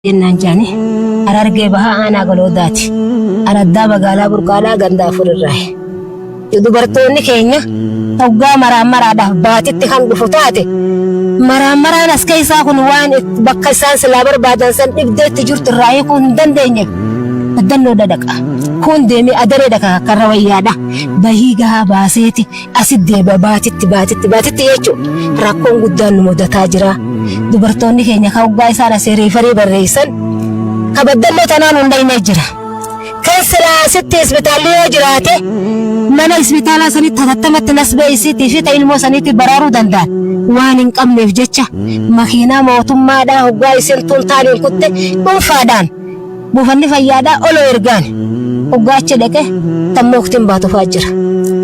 Jennaan arargee bahaa aanaa galoodaati. Araddaa magaalaa Burqaalaa gandaa fururraaye. Dubartoonni keenya hoggaa maraamaraadhaaf baatitti kan dhufu taate maraamaraan as keessaa kun waan bakka isaan silaa barbaadan san dhibdeetti jirtu irraa hiikuu hin dandeenye. Addannoo dhadhaqa. Kun deemee adaree dhaqa karra wayyaadha. Bahii gahaa baaseeti asit deeba baatitti jechuudha. Rakkoon guddaan nu mudataa jira. Dubartoonni keenya kan hoggaa isaan asii riifarii barreessan kabaddannoo tanaan hundaa'inee jira. Kan silaa asitti isbitaalli yoo jiraate mana isbitaalaa sanitti hatattamatti nas beeksitii fi ilmoo saniitti baraaruu danda'an waan hin qabneef jecha makiinaa mootummaadhaa hoggaa isin tuntaaniin kutte dhuunfaadhaan buufanni fayyaadhaa olo ergaan hoggaa achi dhaqe tammooktiin baatufaa jira.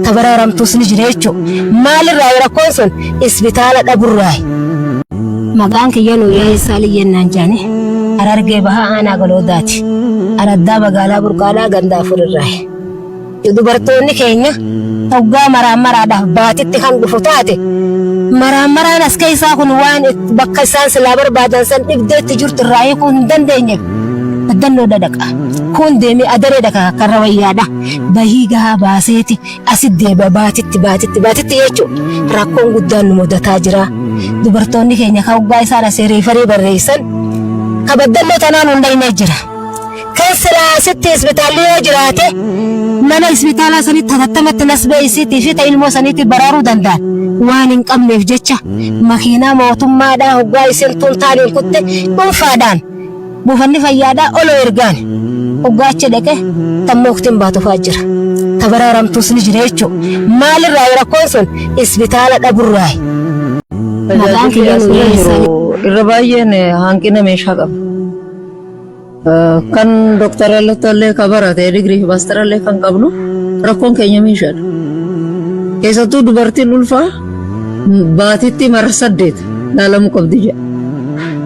Tabaraaramtuus ni jira jechuudha. Maalirraa rakkoon sun isbitaala dhaburraayi. Maqaan kiyya Nuuyyaa Isaalii Yennaan jaani arargee bahaa aanaa galoodaati. Araddaa magaalaa Burqaalaa gandaa fururraaye. Dubartoonni keenya hoggaa maraamaraadhaaf baatitti kan dhufu taate maraamaraan as keessaa kun waan bakka isaan silaa barbaadan san dhibdeetti jirtu irraa hiikuu hin dandeenye. Addannoo dhadhaqa. Kun deemee adaree dhaqa karra wayyaadha. Bahii gahaa baaseeti asit deeba baatitti jechuudha. Rakkoon guddaan nu mudataa jira. Dubartoonni keenya kan hoggaa isaan asii riifarii barreessan kabaddannoo tanaan hundaa'inee jira. Kan silaa asitti isbitaalli yoo jiraate mana isbitaalaa sanitti hatattamatti nas beeksitii fi ilmoo saniitti baraaruu danda'an waan hin qabneef jecha makiinaa mootummaadhaa hoggaa isin tuntaaniin kutte dhuunfaadhaan buufanni fayyaadhaa olo ergaan hoggaa achi dhaqe tammooktiin baatufaa jira. Tabaraaramtuus ni jira jechuudha. Maalirraa rakkoon sun isbitaala dhaburraayi. Maqaan kiyya Nuuyyaa Isaalii. Irra baay'een hanqina meeshaa qaba. Kan doktara illee kan barate digrii fi maastarallee kan qabnu rakkoon keenya meeshaadha. Keessattuu dubartiin ulfaa baatitti mara 8 laalamuu qabdi jedha.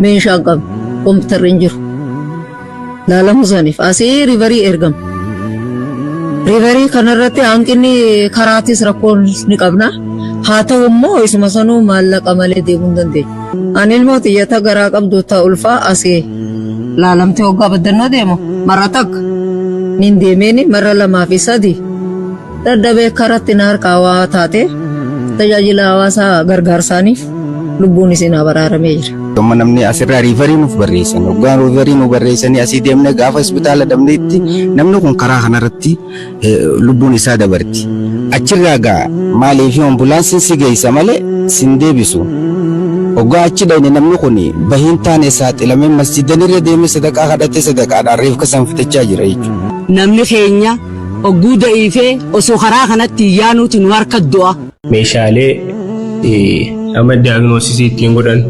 Meeshaan qabnu kompiitarri hin jiru. Laalamuu saniif asii riivarii ergama. Riivarii kanarratti hanqinni karaatis rakkoon ni qabna. Haa ta'u immoo isuma sanuu maallaqa malee deemuu hin dandeenye. Ani ilmoo xiyyata garaa qabdu ta'a ulfaa asii laalamtee hoggaa baddannoo deemu mara takka nin deemeeni mara 2 fi 3 daddabee karatti na harkaa waa taate tajaajila hawaasaa gargaarsaaniif lubbuun isin baraaramee jira. Amma namni asirraa riifarii nuuf barreessan hoggaan riifarii nu barreessanii asii deemne gaafa isbitaala dhabneetti namni kun karaa kanarratti lubbuun isaa dabarti. Achirraa gaa maaliif ambulaansiin si geessa malee sin deebisu. Hoggaa achi dhayne namni kun bahiin taane saaxilamee masjidanirra deemee sadaqaa kadhatee sadaqaadhaan reefka san fitachaa jira jechuudha. Namni keenya ogguu da'iifee osoo karaa kanatti yaanuuti nu harka du'a. Meeshaalee amma diagnoosisii ittiin godhan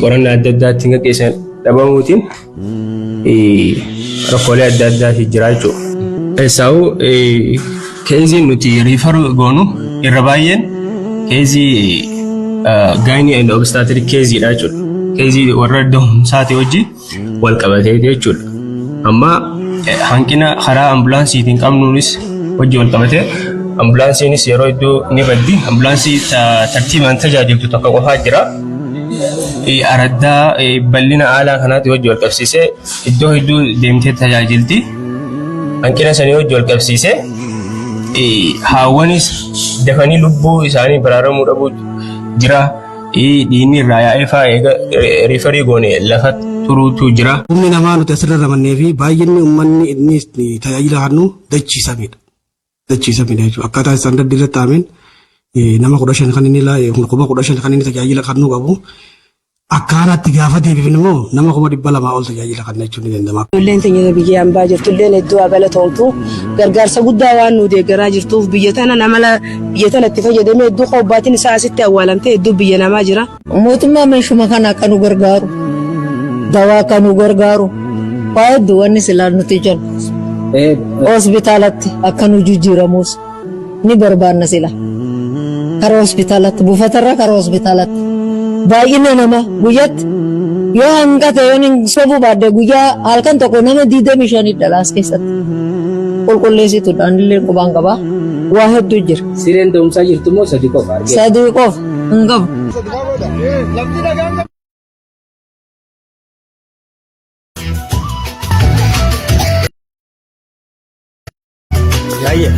qorannaa adda addaa ittiin gaggeessan dhabamuutiin rakkoolee adda addaati jira jechuudha. Eessaa'u keeziin nuti riifar goonu irra baay'een keezii gaayinii and obstaatirik keeziidha jechuudha. Keezii warra da'umsaati wajjin wal qabatee jechuudha. Amma hanqina karaa ambulaansiitiin qabnuunis wajjin wal qabatee ambulaansiinis yeroo iddoo ni baddi. Ambulaansii tartiibaan tajaajiltu tokko qofaa jira. Araddaa bal'ina haalaa kanaatti wajjin wal qabsiisee iddoo hedduu deemtee tajaajilti. Hanqina sanii wajjin wal qabsiisee haawwanis dafanii lubbuu isaanii baraaramuu dhabuu jira. Dhiinni irraa yaa'ee fa'aa riifarii goone lafa turuutu jira. Humni namaa nuti asirra ramannee fi baay'inni uummanni inni tajaajila kennu dachiisamedha. Dachiisamedha jechuudha. Akkaataa isaan daddirra taa'ameen nama 15 kan inni 15 kan inni tajaajila kennu qabu. Akkaataatti gaafa deebiin immoo nama 200 ol tajaajila kenna jechuun ni danda'ama. Ijoolleen teenya biyya hambaa jirtu illee hedduu galatoomtu gargaarsa guddaa waan nu deeggaraa jirtuuf biyya tana nama biyya tana itti fayyadamee hedduu qobbaatiin isaa asitti awwaalamtee hedduu biyya namaa jira. Mootummaa meeshuma kana akka nu gargaaru dawaa akka nu gargaaru waa hedduu wanni silaa nuti jennu hospitaalatti akka nu jijjiiramus ni barbaanna sila karaa hospitaalatti buufatarra karaa hospitaalatti. Baay'ina nama guyyaatti yoo hanqate yoo sobuu baadde guyyaa halkan tokko nama 25 dhalaas keessatti qulqulleessituudhaan illee qubaan qabaa waa hedduu jira. Sireen da'umsaa jirtu moo 3 qofa? 3 qofa hin qabu. Yaayye.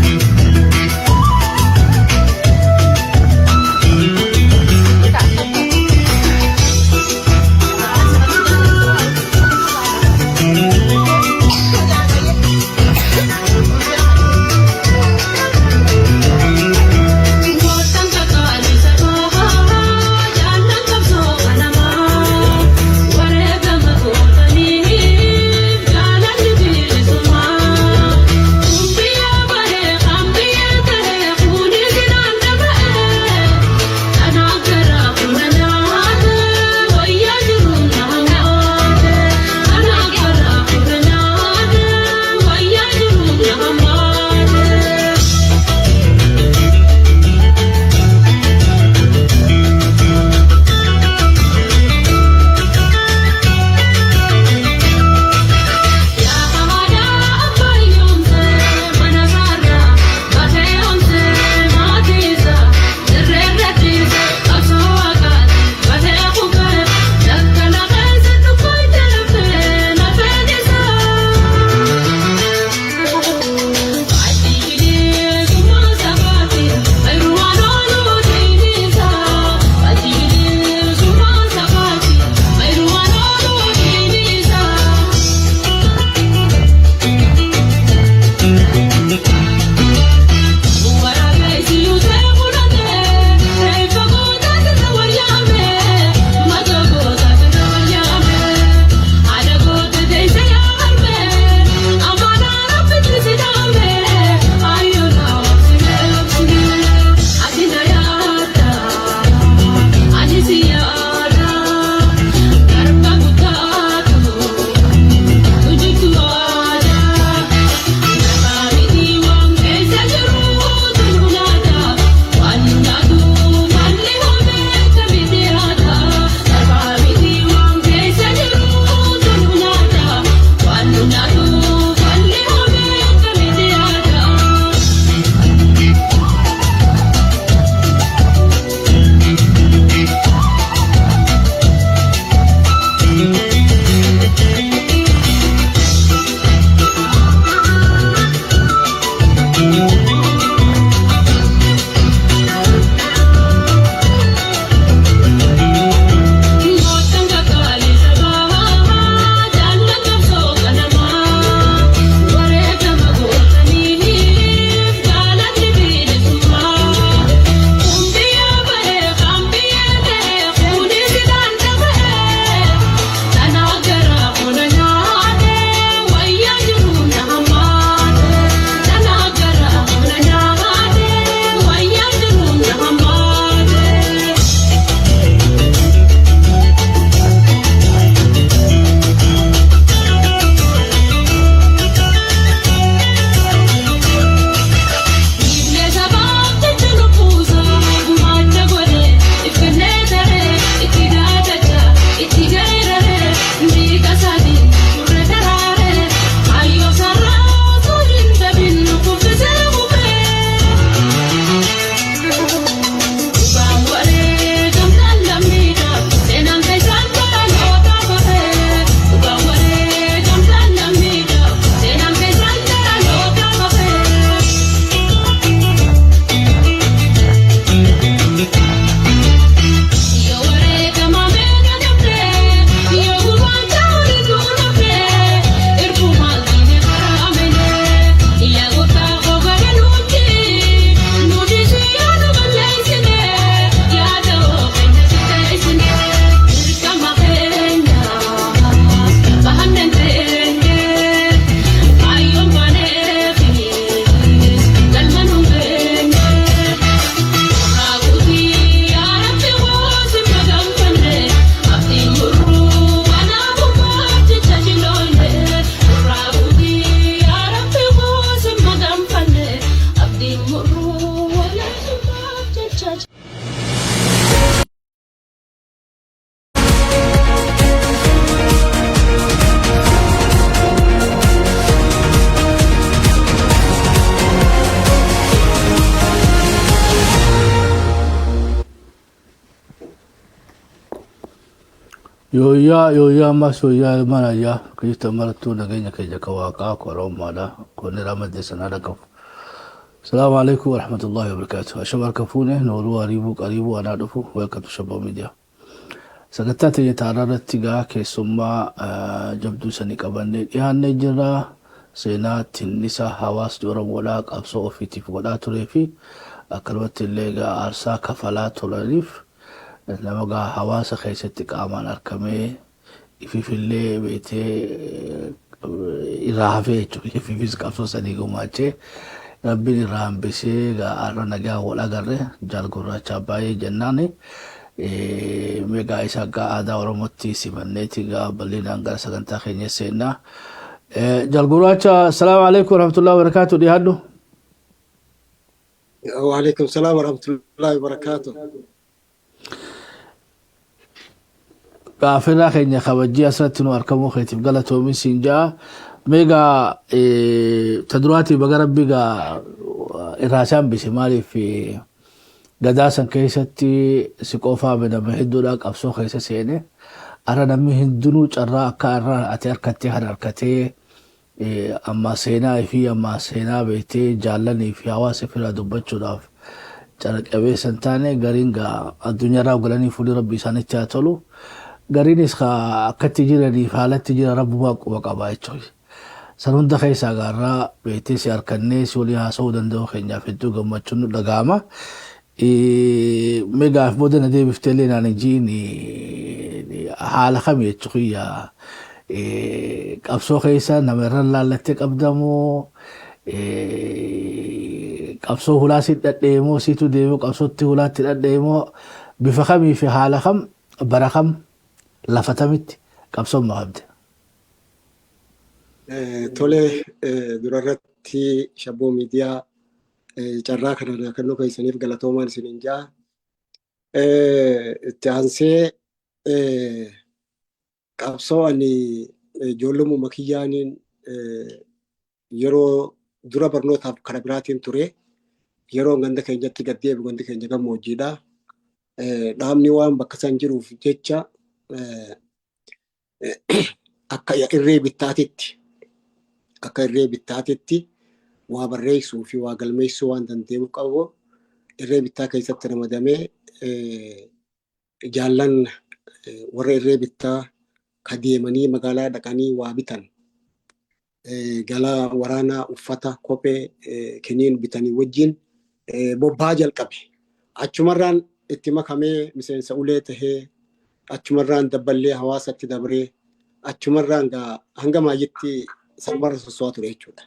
Yooyaa ammas yooyaa mana Kristo martuu nageenya keenya ka waaqaa koroomaadha. Konni ramadde sanaa dhaqabu. السلام عليكم ورحمة الله وبركاته. أشبه كفوني نورو قريبو أنا دفو ويلكم شباب ميديا. سكتات يتعرض تيغا كيسوما جبدو سني قبني يهان نجرا سينات النساء حواس جورم ولاك أبسو في تفقدا تريفي أكلوت الليغا أرسا كفلات تلريف لما حواس خيستك آمان أركمي في اللي بيتي إراهفي في فيسك أبسو سني قماتي ربي رام بسي غارا نجا ولا غره جال غورا چاباي جناني ميغا إساقا آدا ورموتي سيمانيتي غا بلين أنغار سغنتا خيني سينا جال غورا السلام عليكم ورحمة الله وبركاته دي هادو. وعليكم السلام ورحمة الله وبركاته. قافنا خيني خبجي أسرتنو أركمو خيتي بغلطو من سنجا ميغا تدرواتي بغرب بيغا إراسان بسمالي في قداسا كيستي سيقوفا من مهدو لاك أبسو خيسا سيني أرى نمي هندونو جرا أكا أرى أتي أركتي هر أركتي أما سينا في بيتي جالني في حواسي في رادوبتشو داف جارك أبي سنتاني غرينغا الدنيا راو غلاني فولي ربي ساني تياتولو غرين إسخا أكتي جيراني فالتي جيرا ربو وقبايتشوي سنون دخي ساغارا بيتي سياركني سولي هاسو دندو خينيا فيدو غمچون دغاما ميغا فبودن دي بفتلي نانجيني حال خمي تخيا قبسو خيسا نمرن لالتك ابدمو قبسو هلاسي دديمو سيتو ديمو قبسو تي هلاتي دديمو بفخمي في حال خم برخم لفتمت قبسو مغبد Tole durarratti shabboo miidiyaa carraa kana kennuu keessaniif galatoomaan isiniin jaa. Itti aansee qabsoo ani ijoollummaa kiyyaaniin yeroo dura barnootaaf karaa biraatiin ture yeroo ganda keenyatti gad deebi'u gandi keenya gammoojjiidha. Dhaabni waan bakka san jiruuf jecha akka irree bittaatitti waa barreessuu fi waa galmeessuu waan danda'u qabu irree bittaa keessatti ramadamee jaallan warra irree bittaa ka deemanii magaalaa dhaqanii waa bitan galaa waraanaa uffata kophee kiniin bitanii wajjin bobbaa jalqabe. Achumarraan itti makamee miseensa ulee tahee achumarraan dabballee hawaasatti dabree achumarraan hanga maayyitti salphaarra soso'aa ture jechuudha.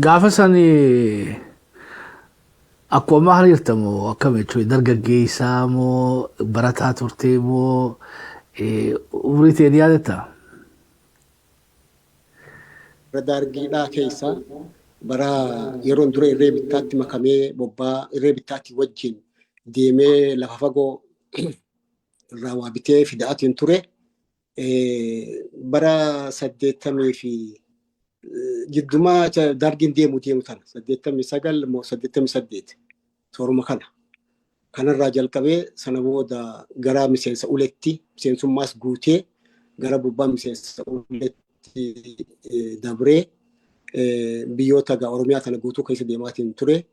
Gaafa sani akkuma hiriirtamoo akkam jechuudha dargaggeessaa moo barataa turtee moo umrii ta'e ni yaadataa? Dargiidhaa keessa bara yeroon dura irree bittaatti makamee bobbaa irree bittaatti wajjin deemee lafa fagoo irraa waa bitee fida'atiin ture. Bara 80 fi jiddumaa dargiin deemu tana 89 moo 88 sooruma kanarraa jalqabee sana booda gara miseensa uletti miseensummaas guutee gara bobbaa miseensa uletti dabree biyyoota Oromiyaa tana guutuu keessa deemaatiin ture.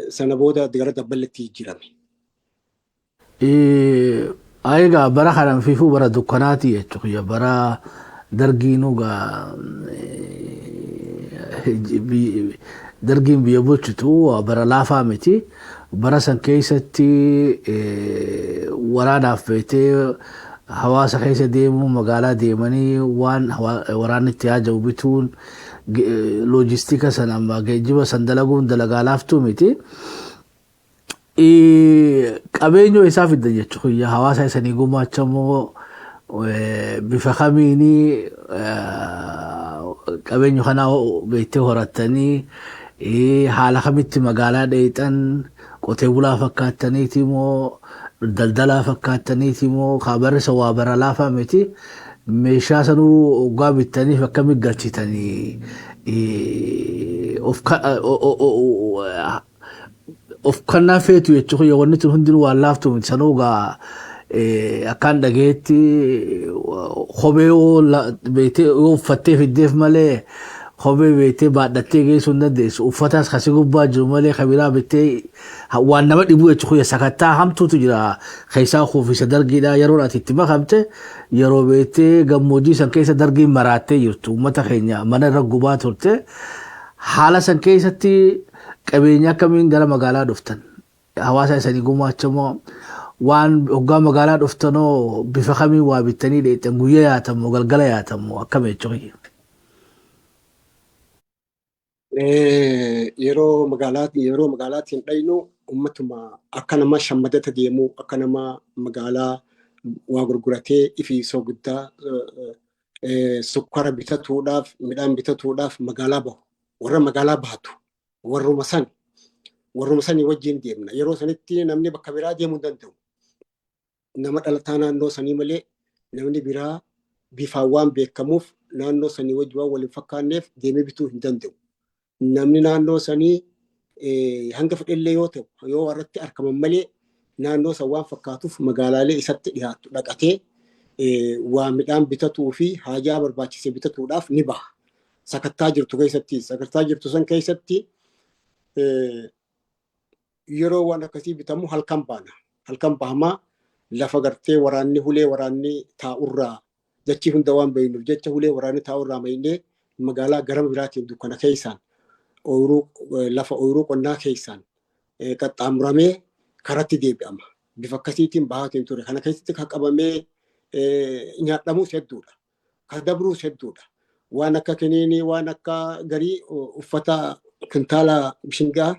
Sana booda gara dabballetti jijjiirame. Egaa bara kanaan fiifuu bara dukkanaati jechuudha. Bara dargiinugaa dargiin biyya bulchitu bara laafaa miti. Bara san keessatti waraanaaf beetee hawaasa keessa deemuu magaalaa deemanii waan waraanni itti haaja'u bituun loojistika sana amma geejjiba san dalaguun dalagaa laaftuu miti. Qabeenyo isaa fidda jechuudha. Hawaasa isanii gumaachamoo bifa kamiini qabeenyo kana beektee horattanii haala kamitti magaalaa dheexan qotee bulaa fakkaataniiti moo daldalaa fakkaataniiti moo kaabarisa waa bara laafaa miti meeshaa sanuu ogaa bittaniif akkamitti galchitanii of kannaa feetu jechuudha. Wanni tun hundinuu waan laaftu miti sanuugaa akkaan dhageetti kophee beektee uffattee fiddeef malee kophee beektee baadhattee geessuu hin dandeessu. Uffatas kasi gubbaa jiru malee kabiraa beektee waan nama dhibu jechuudha. Sakattaa hamtuutu jira. Keessaa kuufisa dargiidha. Yeroo ati itti makamte yeroo beektee gammoojjii san keessa dargiin maraattee jirtu. Uummata keenya mana irra gubaa turte. Haala san keessatti qabeenya akkamiin gara magaalaa dhuftan? Hawaasa isanii gumaachamoo waan hoggaa magaalaa dhuftanoo bifa kamiin waa bittanii dheettan guyyaa yaatamu galgala yaatamu akkam jechuudha. Yeroo magaalaatiin dhaynu ummatuma akka nama shammadata deemu akka nama magaalaa waa gurguratee ifi soo guddaa sukkara bitatuudhaaf midhaan bitatuudhaaf magaalaa bahu warra magaalaa bahatu warruma sanii wajjin deemna. Yeroo sanitti namni bakka biraa deemuu hin danda'u. Nama dhalataa naannoo sanii malee namni biraa bifaan waan beekamuuf naannoo sanii wajjin waan waliin fakkaanneef deemee bituu hin danda'u. Namni naannoo sanii hanga fedhellee yoo ta'u yoo warratti argaman malee naannoo san waan fakkaatuuf magaalaalee isatti dhiyaatu dhaqatee waa midhaan bitatuu fi haajaa barbaachise bitatuudhaaf ni baha. Sakattaa jirtu san keessatti yeroo waan akkasii bitamu halkan baana. Halkan bahamaa lafa gartee waraanni taa'urraa jechii hunda waan beeynuuf jecha hulee waraanni taa'urraa maynee magaalaa gara biraatiin dukkana keessaan lafa ooyiruu qonnaa keessaan qaxxaamuramee karatti deebi'ama. Bifa akkasiitiin bahaatiin ture. Kana keessatti kan qabamee nyaadhamuus hedduudha. Kan dabruus hedduudha. Waan akka kiniinii waan akka garii uffata kintaala bishingaa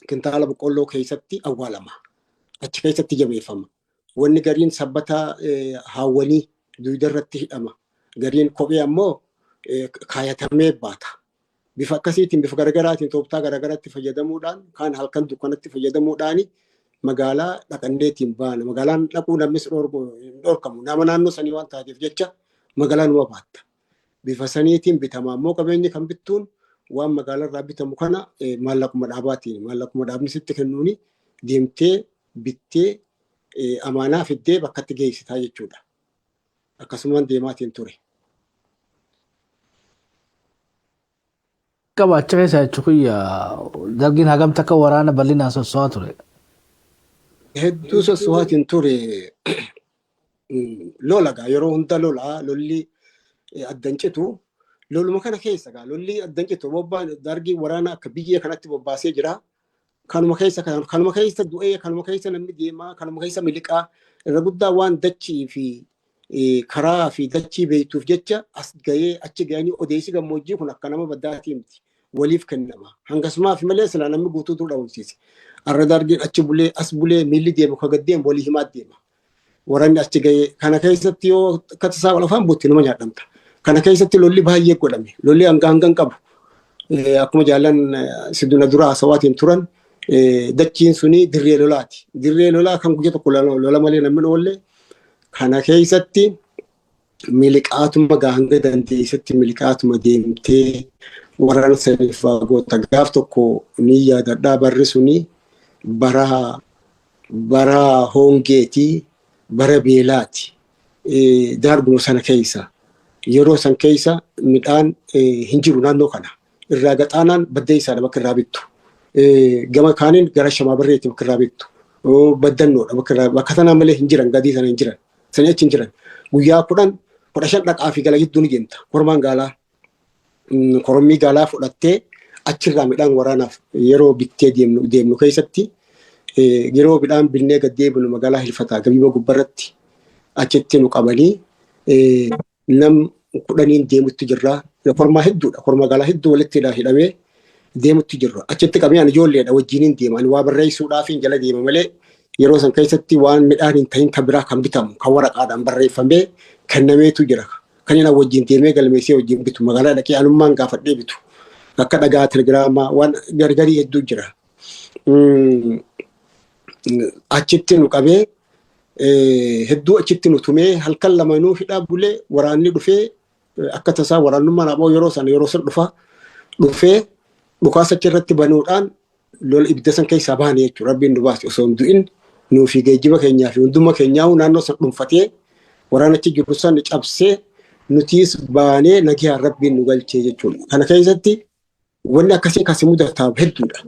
kintaala boqqolloo keessatti awwaalama. Achi keessatti jabeeffama. Wanni gariin sabbata haawwanii duudarratti hidhama. Gariin kophee ammoo kaayatamee baata. Bifa akkasiitiin bifa garagaraatiin tooftaa garagaraatti fayyadamuudhaan kaan halkan dukkanatti fayyadamuudhaan magaalaa dhaqanneetiin baana. Magaalaan dhaquu namnis dhorkamu. Nama naannoo sanii waan taateef jecha magaalaa numa baatta. Bifa saniitiin bitama ammoo qabeenyi kan bittuun waan magaalaa irraa bitamu kana maallaquma dhaabaatiin maallaquma dhaabni sitti kennuuni deemtee bittee amaanaa fiddee bakkatti geessitaa jechuudha. Akkasumaan deemaatiin ture. Qabaacha keessa jechuun dargiin hagam takka waraana bal'inaan sossoo'aa ture. Hedduu sossoo'aatiin ture. Lolagaa yeroo hunda lolli addancitu loluma kana keessa lolli addancitu bobbaan dargii waraana akka biyya kanatti bobbaasee jira. Kanuma keessa du'ee kanuma keessa namni deemaa kanuma keessa miliqaa irra guddaa waan dachii fi karaa fi dachii beektuuf jecha as gahee achi gahanii odeessi gammoojjii kun akka nama baddaatii miti waliif kennama. Hangasumaaf malee silaa namni guutuutu dhaawumsiise. Arra dargiin achi bulee as bulee miilli deemu ka gaddeemu walii himaa deema. Waraanni achi gahee kana keessatti yoo akka tasaa wal afaan buutti nama nyaadhamta. Kana keessatti lolli baay'ee godhame. Lolli hangaan qabu. Akkuma jaallan siduna dura haasawaatiin turan dachiin suni dirree lolaati. Dirree lolaa kan guyyaa tokko lola malee namni oolle kana keessatti miliqaatuma hanga dandeessatti miliqaatuma deemtee waraana saniif goota gaaf tokko ni yaadadhaa barri suni bara hongeetii bara beelaati. Darbuma sana keessa yeroo san keessa midhaan hin jiru naannoo kana irraa gaxaanaan baddee isaadha bakka irraa bittu. Gama kaaniin gara shamaa barreetti bakka irraa bittu. Baddannoodha bakka sanaa malee hin jiran gadii sana hin jiran. Sanii achi hin jiran. Guyyaa 15 dhaqaa fi gala gidduu ni deemta. Korommii gaalaa fudhattee achirraa midhaan waraanaaf yeroo bittee deemnu keessatti yeroo midhaan binnee gad deebinu magaalaa Hilfataa gabiiba gubbarratti achitti nu qabanii nam 10 deemutti jirra. Kormaa hedduudha. Kormaa gaalaa hedduu walitti hidhamee deemutti jirra. Achitti qabanii ijoolleedha wajjiniin deeman waa barreessuudhaaf jala deema malee yeroo san keessatti waan midhaan hin ta'in kan biraa kan bitamu kan waraqaadhaan barreeffamee kennameetu jira. Kan inni wajjin deemee galmeessee wajjin bitu magaalaa dhaqee anummaan gaafadhee bitu. Akka dhagaa telegiraamaa waan gargarii hedduu jira. Achitti nu qabee hedduu achitti nu tumee halkan lamanuu hidhaa bulee waraanni dhufee akka tasaa waraannummaan aboo yeroo san dhufee dhukaasa achirratti banuudhaan lola ibidda san keessaa baane jechuudha. Rabbiin nu baase osoo hin du'in nuufi geejjiba keenyaa fi hundummaa keenyaa naannoo san dhuunfatee waraana achi jiru san cabsee nutiis baanee nagaa rabbiin nu galchee jechuudha. Kana keessatti wanni akkasii kasi mudataaf hedduudha.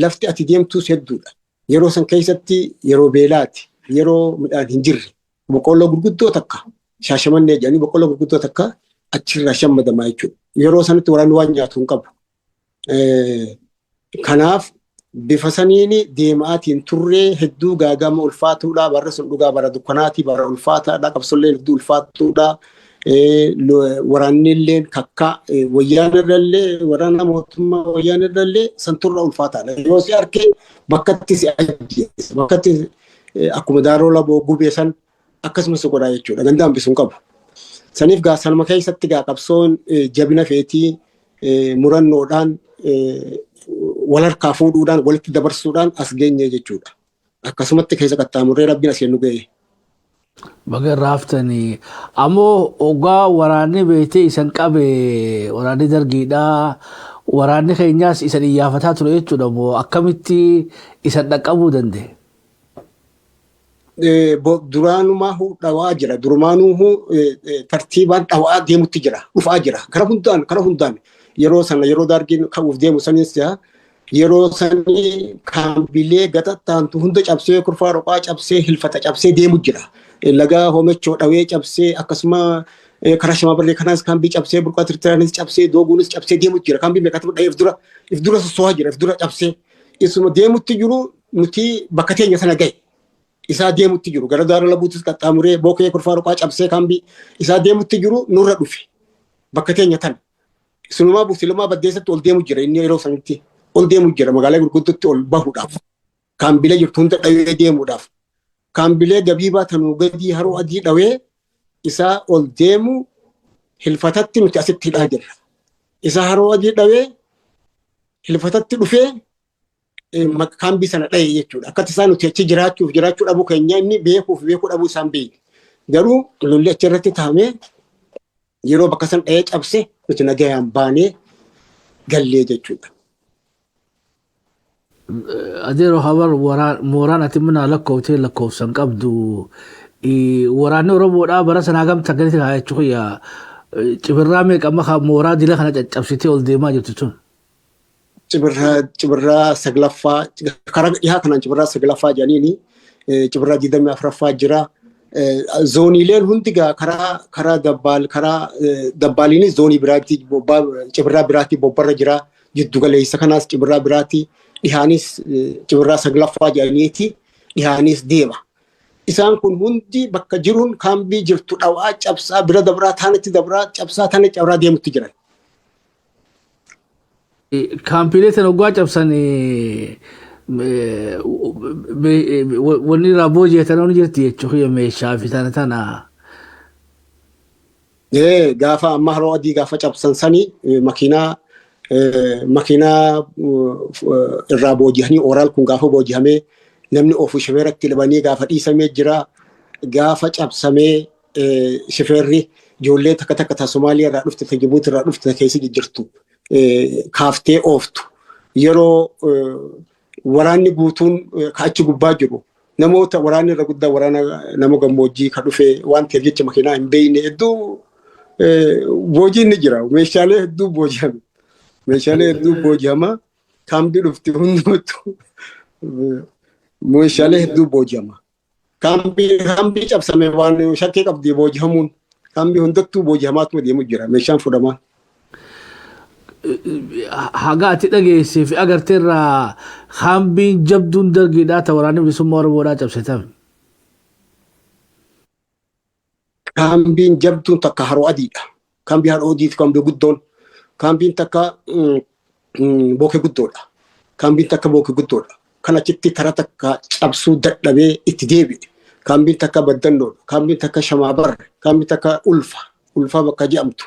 Lafti ati deemtus hedduudha. Yeroo san keessatti yeroo beelaati, yeroo midhaan hin jirre, boqqolloo gurguddoo takka Shaashamannee jedhanii boqqolloo gurguddoo takka achirraa shammadamaa jechuudha. Yeroo sanatti waraanni waan nyaatu hin qabu. Kanaaf bifa saniin deemaatiin turree hedduu gaagama ulfaatuudha. Barra sun dhugaa bara dukkanaati, bara ulfaataadha. Qabsolleen hedduu ulfaatuudha. Waraanni illee kakka wayyaanirrallee waraana mootummaa wayyaanirrallee santurra ulfaataadha. Yoo si arkee bakkatti si ajjeessa. Bakkatti akkuma daaroo laboo gubee san akkasumas godhaa jechuudha. Ganda hambisuun qabu. Saniif gaa sanuma keessatti gaa qabsoon jabina feetii murannoodhaan wal harkaa fuudhuudhaan walitti dabarsuudhaan as geenye jechuudha. Akkasumatti keessa qaxxaamurree rabbiin as nu ga'e. Baga raaftanii ammoo ogaa waraanni beetee isan qabe waraanni dargiidhaa waraanni keenyaas isan iyyafataa ture jechuudha moo akkamitti isan dhaqqabuu danda'e? Duraanumaa dhawaa jira. Durumaanumaa tartiibaan dhawaa deemutti jira. Dhufaa jira. Kara hundaan yeroo sana yeroo dargiin ka'uuf deemu sanis yeroo sanii kaambilee gaxattaantu hunda cabsee kurfaa roqaa cabsee hilfata cabsee deemu jira. Laga hoomechoo dhawee cabsee akkasuma karaa Shamabarree kanaas kaambii cabsee burqaa tirtiraanis cabsee dooguunis cabsee deemu jira. Kaambii meeqatu dha'ee if dura sosohaa jira. If dura cabsee isuma deemutti jiru nuti bakka teenya sana ga'e. Isaa deemutti jiru gara daara labuutis qaxxaamuree bookee kurfaa roqaa cabsee kaambii isaa deemutti jiru nurra dhufe bakka teenya tan sunumaa buusilumaa baddeessatti ol deemu jira inni yeroo sanitti ol deemu jira magaalaa gurguddootti ol bahuudhaaf kaambilee jirtu hunda dhawee deemuudhaaf kaambilee gabiibaa tanuu gadii haroo adii dhawee isaa ol deemu hilfatatti nuti asitti hidhaa jirra isaa haroo adii dhawee hilfatatti dhufee kaambii sana dha'e jechuudha. Akkatti isaan nuti achi jiraachuu dhabuu keenya inni beekuu dhabuu isaan beeku. Garuu lolli achirratti taa'amee yeroo bakka san dha'ee cabse nuti nagayaan baanee gallee jechuudha. Adeero habar mooraan ati mana lakkoofsan qabdu waraanni Oromoodhaa bara sanaa gamta galiti haa jechuun yaa cibirraa meeqa maka mooraa dila kana caccabsitee ol deemaa jirtu tun. Cibirraa saglaffaa karaa dhihaa kanaan cibirraa saglaffaa jedhaniini cibirraa 24ffaa jira. Zooniileen hundi karaa dabbaaliinis zoonii biraatti cibirraa biraatti bobbarra jira. Jiddu galeessa kanaas cibirraa biraatti dhihaanis cibirraa saglaffaa jedhaniiti dhihaanis deema. Isaan kun hundi bakka jiruun kaambii jirtu dhawaa cabsaa bira dabraa taanatti dabraa cabsaa taanatti cabraa deemutti jiran. Kaampiilee sana ogaa cabsan wanni irraa booji'atan ni jirti jechuudha meeshaa fi tana. Gaafa amma haroo adii gaafa cabsan sanii makiinaa irraa booji'anii ooraal kun gaafa booji'amee namni oofu shifeeratti labanii gaafa dhiisamee jira gaafa cabsamee shifeerri ijoollee takka takka Somaaliyaa irraa dhufte Jibuutii irraa dhufte keessa jirtu. Kaaftee ooftu yeroo waraanni guutuun kaachi gubbaa jiru namoota waraanni irra guddaa waraana nama gammoojjii ka dhufe waan ta'eef jecha makiinaa hin beeyne hedduu boojiin ni jira meeshaalee hedduu booji'ama kaambii dhufti hundumattu meeshaalee hedduu booji'ama kaambii cabsame waan shakkii qabdi booji'amuun kaambii hundattuu booji'amaatuma deemu jira meeshaan fudhamaan. Haga ati dhageessee fi agarteerraa kaambiin jabduun dargiidhaa ta'u waraanni bilisummaa Oromoodhaa cabsitame. Kaambiin jabduun takka haroo adiidha. Kaambii haroo adiiti kaambii guddoon. Kaambiin takka bookee guddoodha. Kaambiin takka bookee guddoodha. Kan achitti karaa takka cabsuu dadhabee itti deebi'e. Kaambiin takka baddannoodha. Kaambiin takka Shamaabarre. Kaambiin takka ulfaa bakka jedhamtu.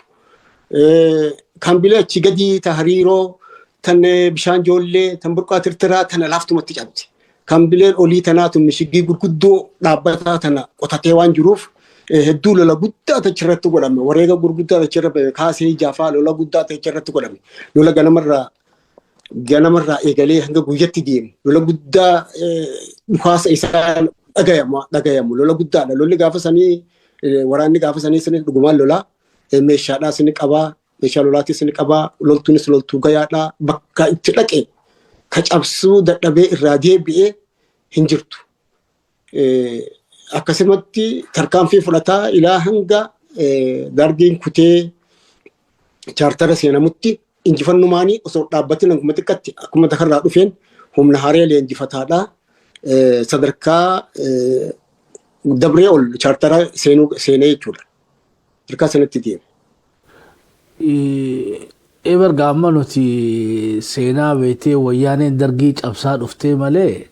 Kaambilee achi gadi ta hariiroo tan bishaan ijoollee tan burqaa tirtiraa tana laaftumatti cabdi. Kaambileen olii tanaatu mishigii gurguddoo dhaabbataa tana qotatee waan jiruuf hedduu lola guddaa achirratti godhame. Wareega gurguddaa achirratti kaasee jaafaa lola guddaa achirratti godhame. Lola ganamarraa eegalee hanga guyyatti deemu. Lola guddaa dhukaasa isaa dhagayamu. Lola guddaadha. Lolli gaafa sanii waraanni gaafa sanii sini dhugumaan lolaa meeshaadhaa sini qabaa meeshaa lolaatii sini qabaa loltuunis loltuu gayaadhaa bakka itti dhaqe ka cabsuu dadhabee irraa deebi'ee hin jirtu. Akkasumatti tarkaanfii fudhataa ilaa hanga dargiin kutee chaartara seenamutti injifannumaanii osoo dhaabbatiin akkuma xiqqatti akkuma takarraa dhufeen humna haree leenjifataadhaa sadarkaa dabree ol chaartara seenee jechuudha. Sadarkaa sanatti deeme. Eber gaamma nuti seenaa beetee wayyaaneen dargii cabsaa dhuftee malee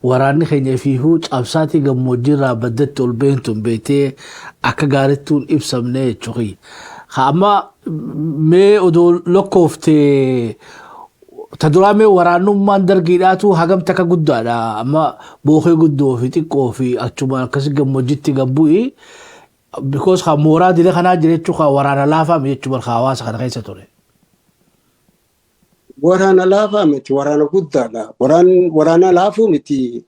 waraanni keenya fiihuu cabsaatii gammoojjii irraa baddatti ol beentun beetee akka gaarittuun ibsamne jechuudha. Amma mee odoo lokkooftee taduraa mee waraannummaan dargiidhaatu hagam takka guddaadha. Amma bookee guddoo fi xiqqoo fi achumaan akkasii gammoojjitti gabbu'i. Because mooraa dile kanaa jira jechuudha waraana laafaa jechuudha hawaasa kana keessa ture. Waraana laafaa miti waraana guddaadha. Waraana laafuu miti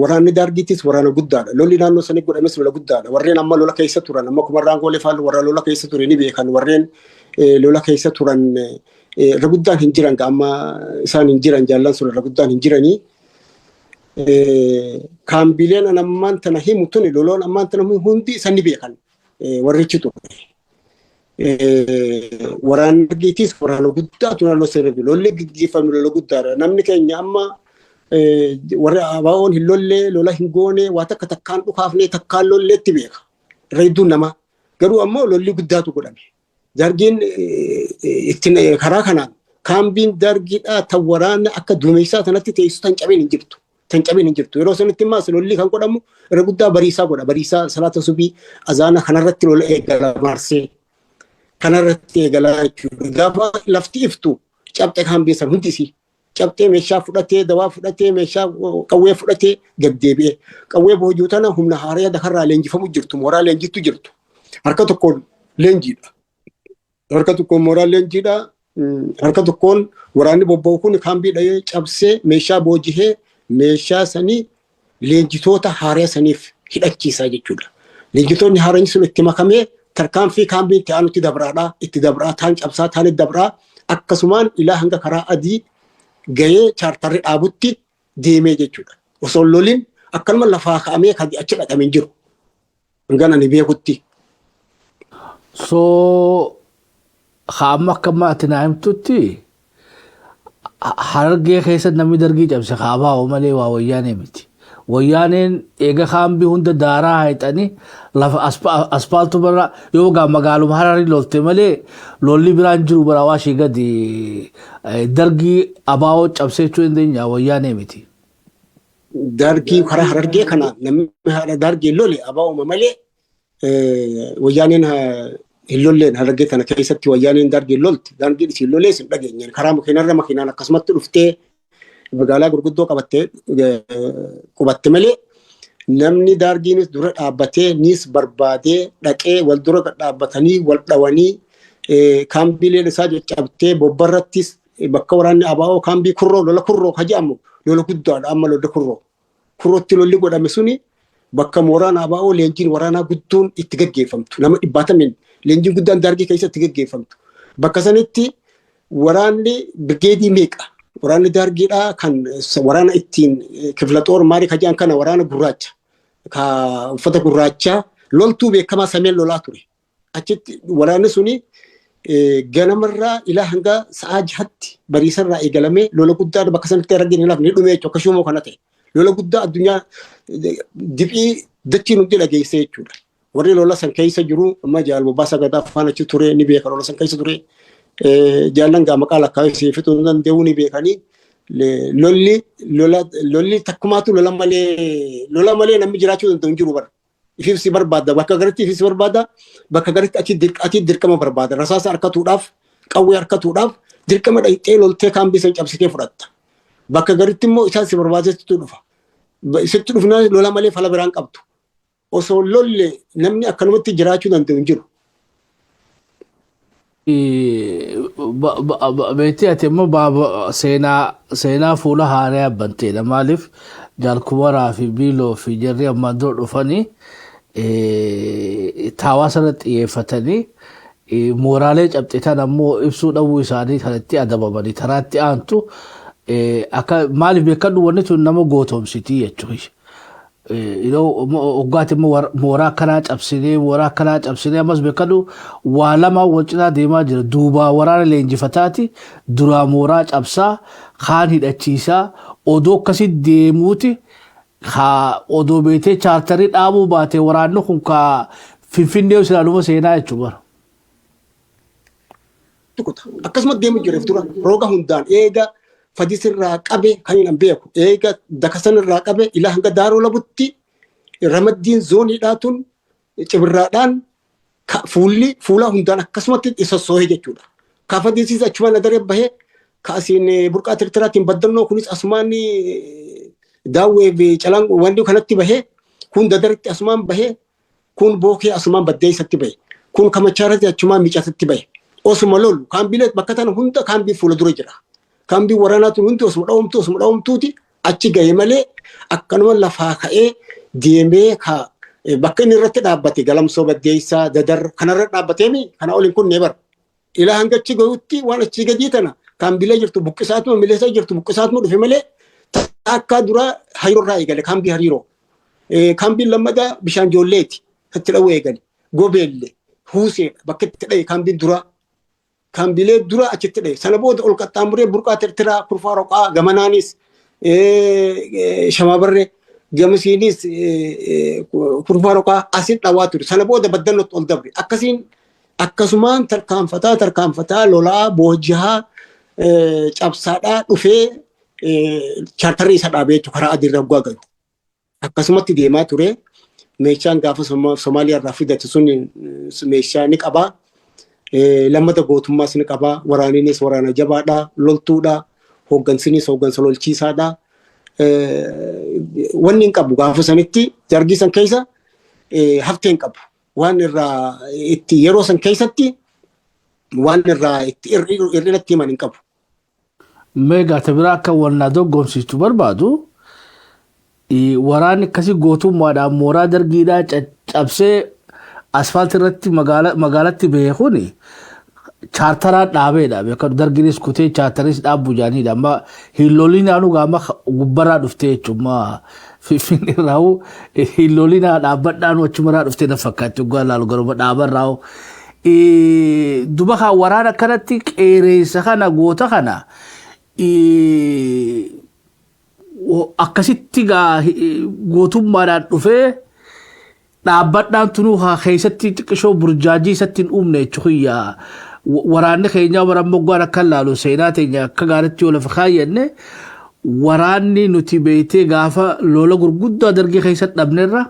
waraanni dargiitis waraana guddaadha. Lolli naannoo sanii godhames lola guddaadha. Warreen amma lola keessa turan amma kumarraan goolee faallu warra lola keessa ture ni beekan. Warreen lola keessa turan irra guddaan hin jiran amma isaan hin jiran jaallan sun irra guddaan hin jiranii. Kaambileen ammaan tana himu tuni loloon ammaan tana hundi isaan ni beekan. Warrichi ture. Waraanni dargiitis waraana guddaatu naannoo sanii lolli gaggeeffame lola guddaadha. Namni keenya amma warra abaa'oon hin lollee lola hin goone waa takka takkaan dhukaafnee takkaan lolleetti beeka. Reedduun namaa garuu ammoo lolli guddaatu godhame. Dargiin ittiin karaa kanaan kaambiin dargiidhaa tan waraana akka duumessaa sanatti teessu tan cabeen hin jirtu. Tan cabeen hin jirtu. Yeroo sanatti immaas lolli kan godhamu irra guddaa bariisaa godha. Bariisaa salaata subii azaana kanarratti lola eegala maarsee. Kanarratti eegalaa jechuudha. Gaafa lafti iftu cabxee kaambii san hundisii. Cabxee meeshaa fudhatee dawaa fudhatee meeshaa qawwee fudhatee gaddeebi'ee qawwee boojuu tana humna haaraa dakarraa leenjifamu jirtu mooraa leenjittu jirtu harka tokkoon leenjiidha. Harka tokkoon mooraa leenjiidha. Harka tokkoon waraanni bobba'u kun kaambii dhayee cabsee meeshaa boojihee meeshaa sanii leenjitoota haaraa saniif hidhachiisaa jechuudha. Leenjitoonni haaraan sun itti makamee tarkaanfii kaambii itti aanutti dabraadhaa itti dabraa taan cabsaa taan dabraa akkasumaan ilaa hanga karaa adii gahee chaartarri dhaabutti deemee jechuudha. Osoo loliin akkanuma lafaa ka'amee kan achi dhaqamee jiru. Hangana ni beekutti. So hamma akka maati naa himtutti hargee keessa namni dargii cabse kaabaa malee waa wayyaanee miti. Wayyaaneen eega kaambii hunda daaraa haixanii lafa aspaaltu bara yoo gaa magaaluma hararii lolte malee lolli biraan jiru bara waashii gadi dargii abaa'oo cabsee jechuu dandeenya wayyaanee miti. Dargii karaa harargee kana namni dargii lole abaa'uma malee wayyaaneen hin lolleen harargee kana keessatti wayyaaneen dargii lolti dargii isin lolee isin dhageenye karaa makiinarra makiinaan akkasumatti dhuftee magaalaa gurguddoo qubatte malee namni dargiinis dura dhaabbatee nis barbaadee dhaqee wal dura dhaabbatanii wal dhawanii kaambiileen isaa caccabtee bobbarrattis bakka waraanni abaa'oo kaambii kurroo lola kurroo kajaa'amu lola guddaadha amma lola kurrootti lolli godhame suni bakka mooraan abaa'oo leenjiin waraanaa guddoon itti gaggeeffamtu nama dhibbaatamin leenjiin guddaan dargii keessatti gaggeeffamtu bakka sanitti waraanni birgeedii meeqa waraanni dargiidhaa kan waraana ittiin kiflaxoor maari kajaan kana waraana gurraacha ka uffata gurraachaa loltuu beekamaa sameen lolaa ture. Achitti waraanni suni ganamarraa ilaa hanga sa'aa jahatti bariisarraa eegalamee lola guddaa bakka sanatti arginu laaf ni dhumee jechuudha akkasuma kana ta'e. Lola guddaa addunyaa diphii dachiin hundi dhageessee jechuudha. Warri lola san keessa jiru amma jaalbobaa sagadaa afaan achi ture ni beeka lola san keessa ture. Jaallan gaa maqaa lakkaa'ee seefituu danda'uu ni beekanii lolli takkumaatu lola malee namni jiraachuu danda'u hin jiru bara. Ifibsi barbaada bakka garitti ifibsi barbaada bakka garitti ati dirqama barbaada rasaasa harkatuudhaaf qawwee harkatuudhaaf dirqama dhayxee loltee kaambii san cabsitee fudhatta. Bakka garitti immoo isaan si barbaadeessitu dhufa. Sitti dhufnaan lola malee fala biraan qabdu. Osoo lolle namni akkanumatti jiraachuu danda'u hin jiru. Beetii ati immoo seenaa fuula haaraa banteedha maaliif jaalkubaraa fi biiloo fi jarri ammaan dura dhufanii taawwaasarratti xiyyeeffatanii mooraalee cabxitan ammoo ibsuu dhabuu isaanii kanatti adabamanii taraatti aantu akka maaliif beekadhu wanni tun nama gootomsitii jechuudha. Oggaati mooraa akkanaa cabsinee ammas beekadhu waa lama wal cinaa deemaa jira. Duubaa waraana leenjifataati duraa mooraa cabsaa kaan hidhachiisaa odoo akkasii deemuuti odoo beetee chaartarii dhaabuu baatee waraanni kun ka Finfinnee silaaluma seenaa jechuudha. Akkasumas deemu jireef tura rooga hundaan eega fadisirraa qabe kan hin beeku eega dakasanirraa qabe ila hanga daaroo labutti ramaddiin zooniidhaa tun cibirraadhaan fuula hundaan akkasumatti isa soohe jechuudha. Ka fadisiis achuma nadaree bahee ka asiin burqaa tirtiraatiin baddannoo kunis asumaan daawwee fi calaan wanti kanatti bahee kun dadaritti asumaan bahee kun bookee asumaan baddeessatti bahee kun kamachaarratti achumaan miicatatti bahee. Osuma lolu kaambilee bakka tana hunda kaambii fuula dura jira. Kaambii waraanaatu hundi osuma dhawamtuuti achi ga'e malee akkanuma lafaa ka'ee deemee bakka inni irratti dhaabbate galamsoo baddeessaa dadar kanarra dhaabbateemi kana oliin kun ne bar. Ilaa hanga achi ga'utti waan achi gadii tana kaambilee jirtu buqqisaatuma mileessa jirtu buqqisaatuma dhufe malee akka dura hariiroorraa eegale kaambii hariiroo. Kaambiin lammadaa bishaan joolleeti itti dhawuu eegale gobeellee huusee bakka itti dha'e kaambiin duraa. Kaambilee dura achitti dhahe sana booda ol qaxxaamuree burqaa tirtiraa kurfaa roqaa gamanaanis shamaabarree gamasiinis kurfaa roqaa asin dhawaa ture sana booda baddannootti ol dabre akkasumaan tarkaanfataa lolaa boojjaa cabsaadhaa dhufee chaartarri isa dhaabee jechuudha karaa adiirra waggaa galu akkasumatti deemaa ture meeshaan gaafa Somaaliyaarraa fidate sun meeshaa ni qabaa. Lammata gootummaas ni qabaa waraaninis waraana jabaadhaa loltuudhaa hooggansinis hooggansa lolchiisaadhaa wanni hin qabu gaafa sanitti jargisan keessa haftee hin qabu waan irraa itti yeroo san keessatti waan irraa itti irratti himan hin qabu. Meegaa tabiraa akka walnaa doggomsiistu barbaadu waraanni akkasii gootummaadhaan mooraa dargiidhaa cabsee asfaaltii irratti magaalatti beekuun chaartaraan dhaabeedha. Beekan darginis kutee chaartaris dhaabbuu jaaniidha. Amma hillooliinaan ugaama gubbarraa dhuftee jechuudha. Finfinnee irraa hillooliinaan dhaabbadhaan achumarraa dhuftee na fakkaatti ugaa laalu garuma dhaabarraa. Duba haa waraana kanatti qeereensa kana goota kana akkasitti gootummaadhaan dhufee dhaabbadhaan tunuu haa keessatti xiqqishoo burjaajii isatti hin uumne jechuudha. Waraanni keenyaa waraanni moggaan akka laalu seenaa teenya akka gaariitti yoo lafa kaayyenne waraanni nuti beektee gaafa lola gurguddaa dargii keessatti dhabnerra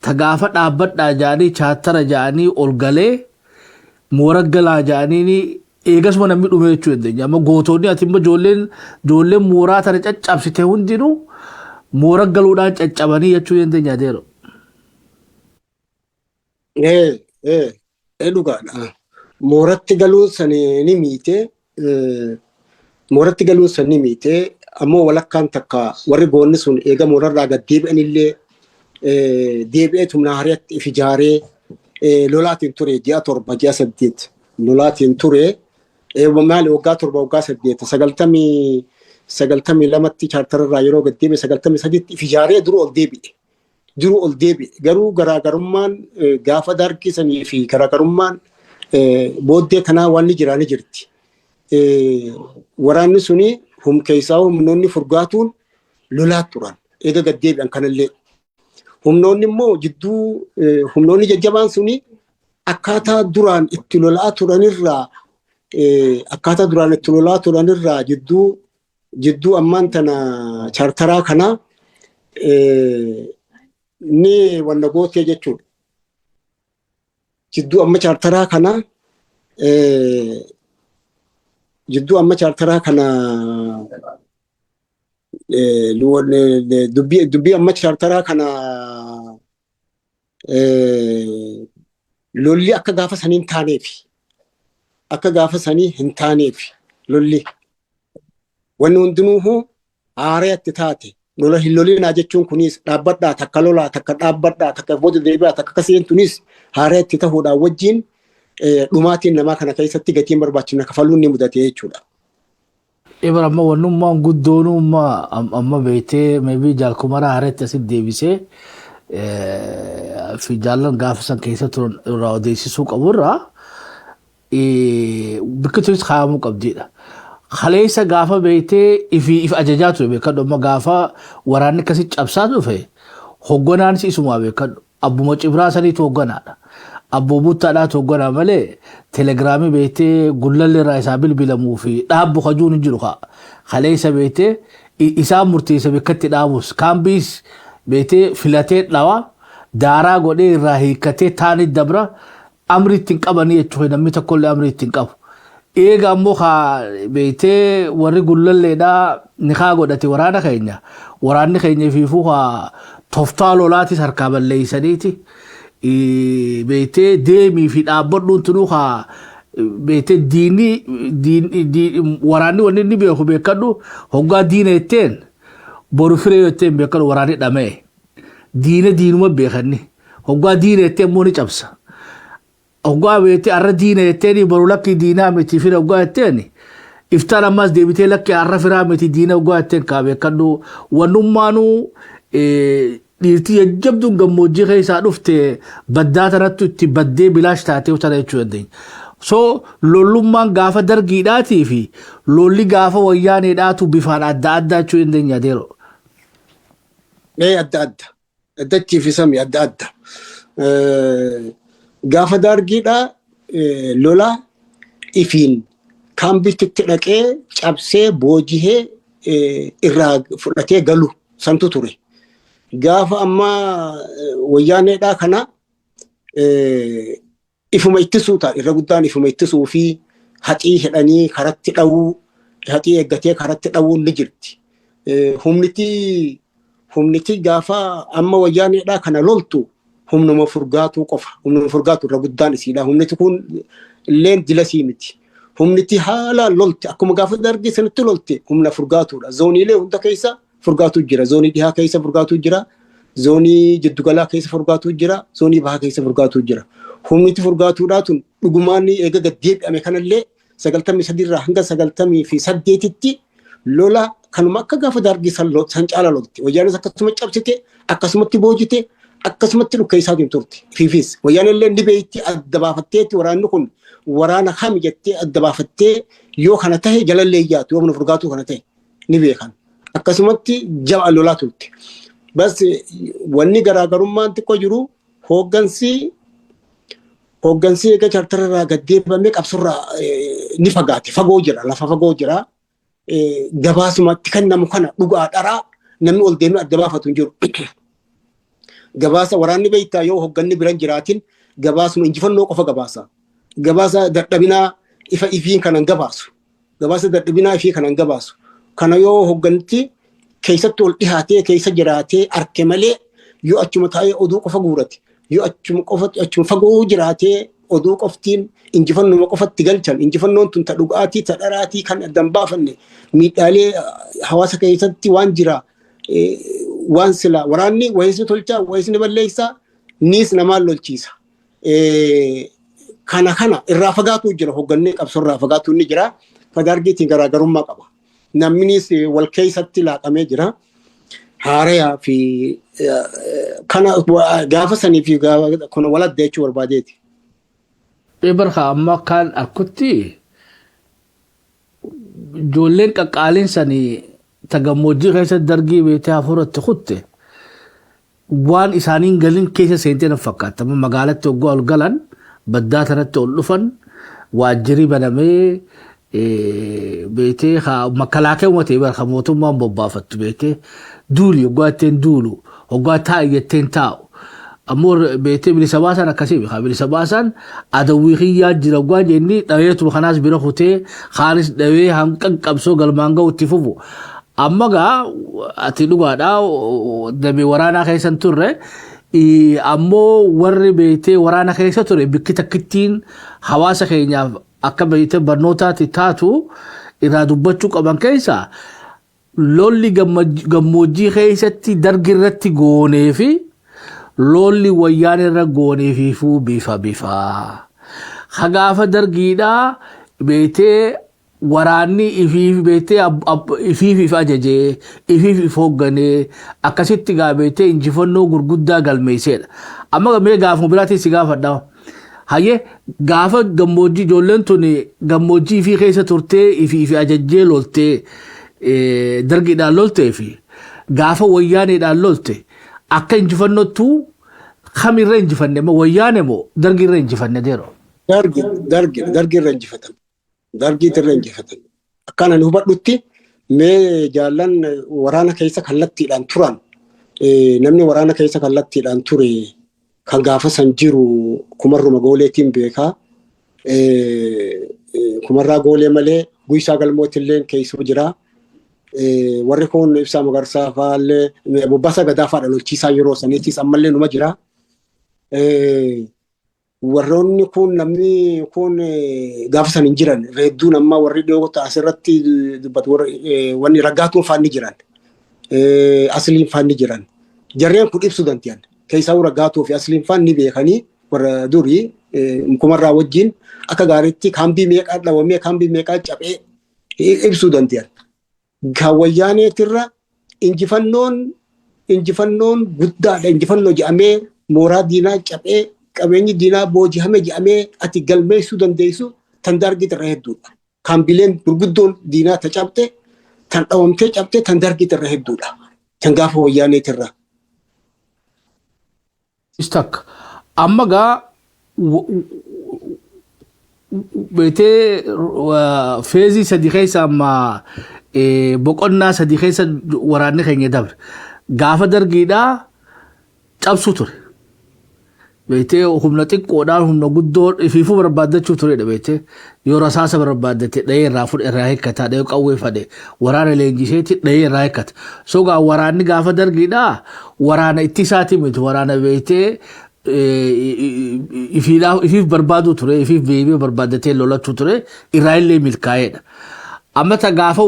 ta gaafa dhaabbadhaa jaanii chaatara jaanii ol galee moora galaa jaanii eegasuma namni dhume jechuu dandeenya. Amma gootonni ati immoo ijoolleen mooraa tana caccabsite hundinuu moora galuudhaan caccabanii jechuu dandeenya adeero. Dhugaadha. Mooratti galuun sanii ni miite ammoo walakkaan takka warri goonni sun eega moorarraa gad deebi'anillee deebi'ee tumnaa hariyaatti if ijaaree lolaatiin ture ji'a 7 ji'a 8 lolaatiin ture maali waggaa 7 waggaa 8 92tti chaartararraa yeroo gad deebi'e 93tti if ijaaree dura ol deebi'e garuu garaagarummaan gaafa dargisanii fi garaagarummaan booddee kanaa waan ni jirti. Waraanni suni keessaa humnoonni furgaatuun lolaa turan eega gad deebi'an kanallee. Humnoonni immoo jidduu humnoonni jajjabaan suni akkaataa duraan itti lolaa turanirraa jidduu ammaan tana chaartaraa kanaa ni wanna gootee jechuudha. Jidduu amma chaartaraa kana dubbii amma chaartaraa kana lolli akka gaafa sanii hin taaneef lolli wanni hundinuu haarayatti taate lola hin lolinaa jechuun kunis dhaabbadhaa takka lolaa takka dhaabbadhaa takka booda deebi'aa takka akkasiin tunis haaraa itti ta'uudhaan wajjin dhumaatiin namaa kana keessatti gatiin barbaachifna kafaluun ni mudate jechuudha. Ibra amma wannummaan guddoonummaa amma beetee maybii jaalkumara haaratti asit deebisee fi jaallan gaafa san keessa turan irraa odeessisuu qaburraa bakka turis kaa'amuu qabdiidha. Kaleessa gaafa beetee if ajajaa ture beekadhu amma gaafa waraanni akkasii cabsaa dhufe hogganaan isumaa beekadhu abbuma cibraa saniitu hogganaadha. Abboo buttaadhaatu hogganaa malee telegiraamii beetee gullalli irraa isaa bilbilamuu fi dhaabbu kajuun hin jiru kaa. Kaleessa beetee isaan murteessa beekatti dhaabus kaambiis beetee filatee dhawa daaraa godhee irraa hiikkatee taanii dabra amri ittiin qabanii jechuudha namni tokkollee amri ittiin qabu. Eega ammoo kaa beetee warri gullalleedhaa ni kaa godhate waraanni keenya fiifuu kaa toftaa lolaatis harkaa balleeysaniiti. Beetee deemii fi dhaabbadhuun tunuu kaa beetee waraanni wanni inni beeku beekadhu hoggaa diina jetteen boru firee jetteen beekadhu waraanni dhamee diinuma beekanni hoggaa diina jetteen immoo ni cabsa. Hoggaa beetee arra diina jetteen boru lakki diinaa miti fira hoggaa jetteen iftaan ammas deebitee lakki arra firaa miti diina hoggaa jetteen kaa beekadhu wannummaanuu dhiirtii jajjabduun gammoojjii keessaa dhufte baddaa tanattu itti baddee bilaash taatee utana jechuu dandeenya. So lollummaan gaafa dargiidhaatii fi lolli gaafa wayyaaneedhaatu bifaan adda addaa jechuu dandeenya adeero. Adda adda. Addachiifisame adda adda. Gaafa dargiidhaa lola ifiin kaambitti dhaqee cabsee boojihee irraa fudhatee galu santu ture. Gaafa amma wayyaaneedhaa kana ifuma ittisuu ta'a irra guddaan ifuma ittisuu fi haxii hidhanii karatti dhawuu haxii eeggatee karatti dhawuun ni jirti. Humniti gaafa amma wayyaaneedhaa kana loltu humnuma furgaatuu qofa humnuma furgaatu irra guddaan isiidha. Humniti kun illeen dilasii miti. Humniti haala lolti akkuma gaafa dargii sanatti lolti humna furgaatuudha. Zooniilee hunda keessa furgaatu jira. Zoonii dhihaa keessa furgaatu jira. Zoonii jiddugalaa keessa furgaatu jira. Zoonii bahaa keessa furgaatu jira. Humniti furgaatuudhaa tun dhugumaan eega gaddeebi'ame kanallee 93 irraa hanga 98tti lola kanuma akka gaafa dargii san caala lolti. Wayyaanis akkasuma cabsite akkasumatti boojite akkasumatti dhukkeessaa turte. Fiifis wayyaanillee ni beeyti adda baafatteetti waraanni kun waraana hami jettee adda baafattee yoo kana tahe jalallee iyyaatu yoo humna furgaatuu kana tahe ni beekan. Akkasumatti jabaa lolaa turte. Bas wanni garaagarummaan xiqqoo jiru hooggansi eega chartararraa gaddeebamee qabsurraa ni fagaate fagoo jira lafa fagoo jira. Gabaasumatti kan namu kana dhugaa dharaa namni ol deemee adda baafatu hin jiru. Gabaasa waraanni beektaa yoo hoogganni biran jiraatin gabaasuma injifannoo qofa gabaasa. Gabaasa dadhabinaa ifiin kanan gabaasu. Gabaasa dadhabinaa ifii kanan gabaasu. Kana yoo hoogganti keessatti ol dhihaatee keessa jiraatee arke malee yoo achuma taa'ee oduu qofa guurate yoo achuma fagoo jiraatee oduu qoftiin injifannoo qofatti galchan injifannoon tun ta dhugaatii ta dharaatii kan addan baafanne miidhaalee hawaasa keessatti waan jira waan sila waraanni wayisni tolchaa wayisni balleessaa niis namaan lolchiisa. Kana irraa fagaatu jira hoggannee qabsorraa fagaatu ni jira. Fadargiitiin garaagarummaa qaba. Namnis wal keessatti laaqamee jira. Haarayaa fi kana gaafa sanii fi kun wal adda jechuu barbaadeeti. Barka amma kan akkutti ijoolleen qaqqaaliin sanii tagammoojjii keessa dargii beetee hafuuratti kutte waan isaaniin galin keessa seentee na fakkaata. Magaalatti hoggoo ol galan baddaa tanatti ol dhufan waajjirri banamee beetee makalaakee uummatee barka mootummaan bobbaafattu beetee duuli hoggaa ittiin duulu hoggaa taa'e jetteen taa'u. Ammoo beetee bilisa baasan akkasii beekaa bilisa baasan adawwii xiyyaa jira hoggaa jenni dhaweetuma kanaas bira kutee kaanis dhawee hanqan qabsoo galmaan ga'u itti fufu. Amma gaa ati dhugaadhaa damee waraanaa keessan turre ammoo warri beetee waraana keessa ture bikki takkittiin hawaasa keenyaaf akka beetee barnootaatti taatu irraa dubbachuu qaban keessa lolli gammoojjii keessatti dargi irratti goonee fi lolli wayyaan irra goonee fiifuu bifa. Hagaafa dargiidhaa beetee waraanni ifiif beetee ifiif ajajee ifiif hoogganee akkasitti beetee injifannoo gurguddaa galmeessedha. Amma mee gaafuma biraatiin si gaafadha. Hayyee gaafa gammoojjii ijoolleen tun gammoojjii ifii keessa turtee ifiif ajajjee loltee dargiidhaan loltee fi gaafa wayyaaneedhaan lolte akka injifannottu kamirra injifanne wayyaane moo dargiirra injifanne deero? Dargiirra injifatan. Dargiitirra injifatan. Akkana ni hubadhutti mee jaallan waraana keessa kallattiidhaan turan namni waraana keessa kallattiidhaan ture kan gaafa san jiru kumarruma gooleetiin beekaa. Kumarraa goolee malee Guysaa Galmootillee keessu jira. Warri kun Ibsaa Magarsaa fa'aallee Bobbaasaa Gadaa fa'aadha lolchiisaa yeroo saniitis ammallee numa jira. Warroonni kun namni kun gaafa san hin jiran reedduun amma warri dhiyoo asirratti dubbatu wanni raggaatuun fa'aan ni jiran. Asliin fa'aan ni jiran. Jarreen kun ibsuu danda'an. Keessaa raggaatuu fi asliin fa'aan ni beekanii warra durii kumarraa wajjin akka gaariitti kaambii meeqaa dhawamee kaambii meeqaa cabee ibsuu danda'an. Kan wayyaaneetirra injifannoon guddaadha. Injifannoo jedhamee mooraa diinaa cabee qabeenyi diinaa boojihame jedhamee ati galmeessuu dandeessu tan dargiitirra hedduudha. Kaambileen gurguddoon diinaa ta cabte tan dhawamtee cabte tan dargiitirra hedduudha. Tan gaafa wayyaaneetirra. Istak amma gaa beetee feezii sadii keessa amma boqonnaa sadii keessa waraanni keenya dabre gaafa dargiidhaa cabsuu ture. Beetee humna xiqqoodhaan humna guddoo ifiifuu barbaaddachuu turedha beetee yoo rasaasa barbaaddate dhahee irraa fudhe irraa hiikkata dhahee qawwee fadhe waraana leenjiseetti dhahee irraa hiikkata. So gaa waraanni gaafa dargiidhaa waraana ittisaati miti waraana beetee ifiif barbaaduu ture ifiif beebee barbaaddatee lolachuu ture irraa illee milkaa'eedha. Amma ta gaafa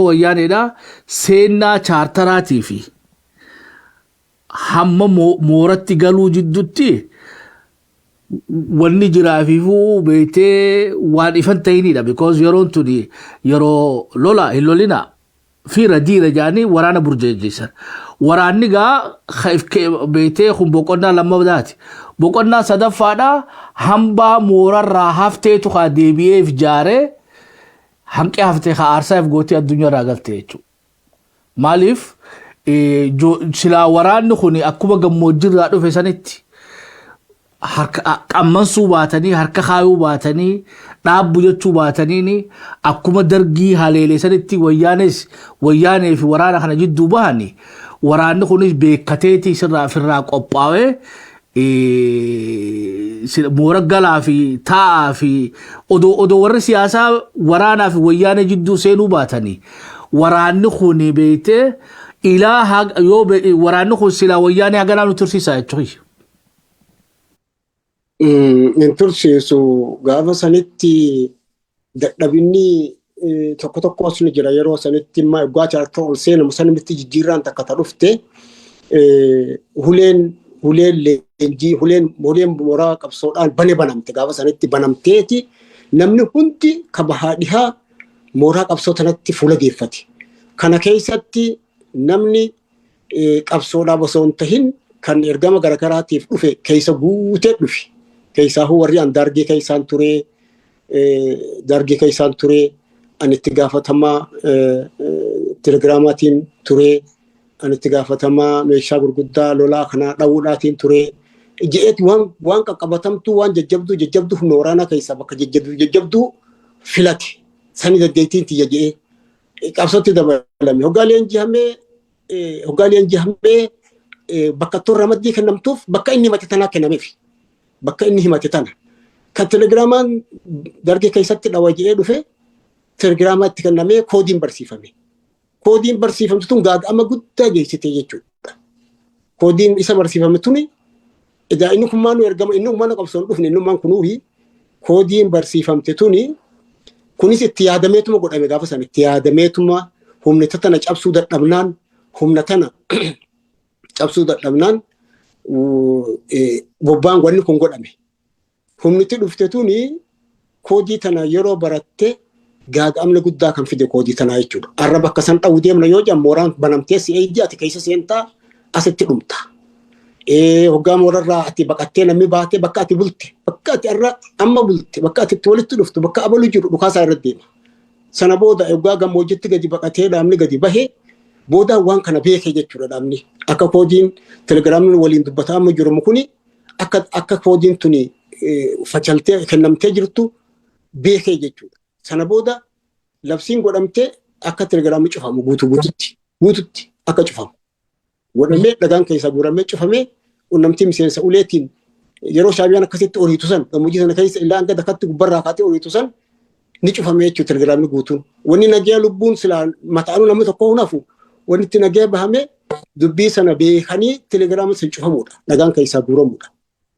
wayyaaneedhaa seenaa chaartaraatii fi hamma mooratti galuu jidduutti wanni jiraafiifuu beetee waan ifan ta'inidha. Because yeroon tuni yeroo lola hin lolina fiira diira jaanii waraana burjeejisan. Waraanni gaa beetee kun boqonnaa lammaffaati. Boqonnaa sadaffaadhaa hambaa moorarraa hafteetu haa deebi'eef jaaree hanqee haftee haa aarsaaf gootee addunyaarraa galte jechuudha. Maaliif? Silaa waraanni kun akkuma gammoojjiirraa dhufe sanitti qammansuu baatanii harka kaayuu baatanii dhaabbu jechuu baatanii akkuma dargii haleelee sanitti wayyaanee fi waraana kana jidduu bahanii waraanni kunis beekateetii sirraa qophaa'ee moora galaa fi taa'aa fi odoo warri siyaasaa waraanaa fi wayyaanee jidduu seenuu baatanii waraanni kun beetee ilaa yoo waraanni kun silaa wayyaanee haganaa nu tursiisaa jechuudha. Hin tursiisu gaafa sanitti dadhabinni tokko tokkos ni jira yeroo sanitti immoo egaa chaarta ol seenamu sanatti jijjiirraan takka ta dhufte huleen leenjii huleen mooraa qabsoodhaan banamte gaafa sanitti banamteeti namni hundi kabahaa dhihaa mooraa qabsoo tanatti fuula geeffate. Kana keessatti namni qabsoodhaa osoo hin tahin kan ergama garagaraatiif dhufe keessa guutee dhufe. Keessaa warri an dargii keessaan ture ani itti gaafatamaa telegiraamaatiin ture ani itti gaafatamaa meeshaa gurguddaa lolaa kanaa dhawuudhaatiin ture je'eeti waan qaqqabatamtuu waan jajjabduu humna waraanaa keessaa bakka jajjabduu filate sani daddeettiin tiyya je'ee qabsootti dabalame hoggaaleen jihamee bakka torra maddii kennamtuuf bakka inni himate tanaa kennameef. Bakka inni himate tana. Kan telegiraamaan dargii keessatti dhawa je'ee dhufe telegiraamaa itti kennamee koodiin barsiifame. Koodiin barsiifamtu tun gaaga'ama guddaa geessite jechuudha. Koodiin isa barsiifame tuni egaa inni kun maanu ergama inni mana qabsoon dhufne inni man kunuuhi koodiin barsiifamte tuni kunis itti yaadameetuma godhame gaafa sana itti yaadameetuma humna tana cabsuu dadhabnaan humna tana cabsuu dadhabnaan bobbaan wanni kun godhame. Humniti dhufte tuni koodii tana yeroo baratte gaaga'amni guddaa kan fide koodii tanaa jechuudha. Arra bakka san dha'uu deemna yoo jedhamu mooraan banamtee si eegdi ati keessa seentaa asitti dhumta. Hoggaa moorarraa ati baqattee namni baatee bakka ati bulte bakka ati arra amma bulte bakka ati itti walitti dhuftu bakka abalu jiru dhukaasaa irra deema. Sana booda hoggaa gammoojjitti gadi baqatee dhaabni gadi bahee booda waan kana beekee jechuudha dhaabni. Akka koodiin telegiraamni waliin dubbataa amma jiru kuni akka koodiin tuni facaltee kennamtee jirtu beekee jechuudha. Sana booda labsiin godhamtee akka telegiraamni cufamu guututti akka cufamu. Godhamee dhagaan keessa guuramee cufamee qunnamtii miseensa uleetiin yeroo shaabiyaan akkasitti horiitu san gammoojjii sana keessa illaa hanga dakatti gubbarraa kaatee horiitu san ni cufamee jechuudha telegiraamni guutuun. Wanni nagaa lubbuun silaa mataanuu namni tokko hunafu wanni itti nagaa bahamee dubbii sana beekanii telegiraamni sun cufamuudha. Dhagaan keessaa guuramuudha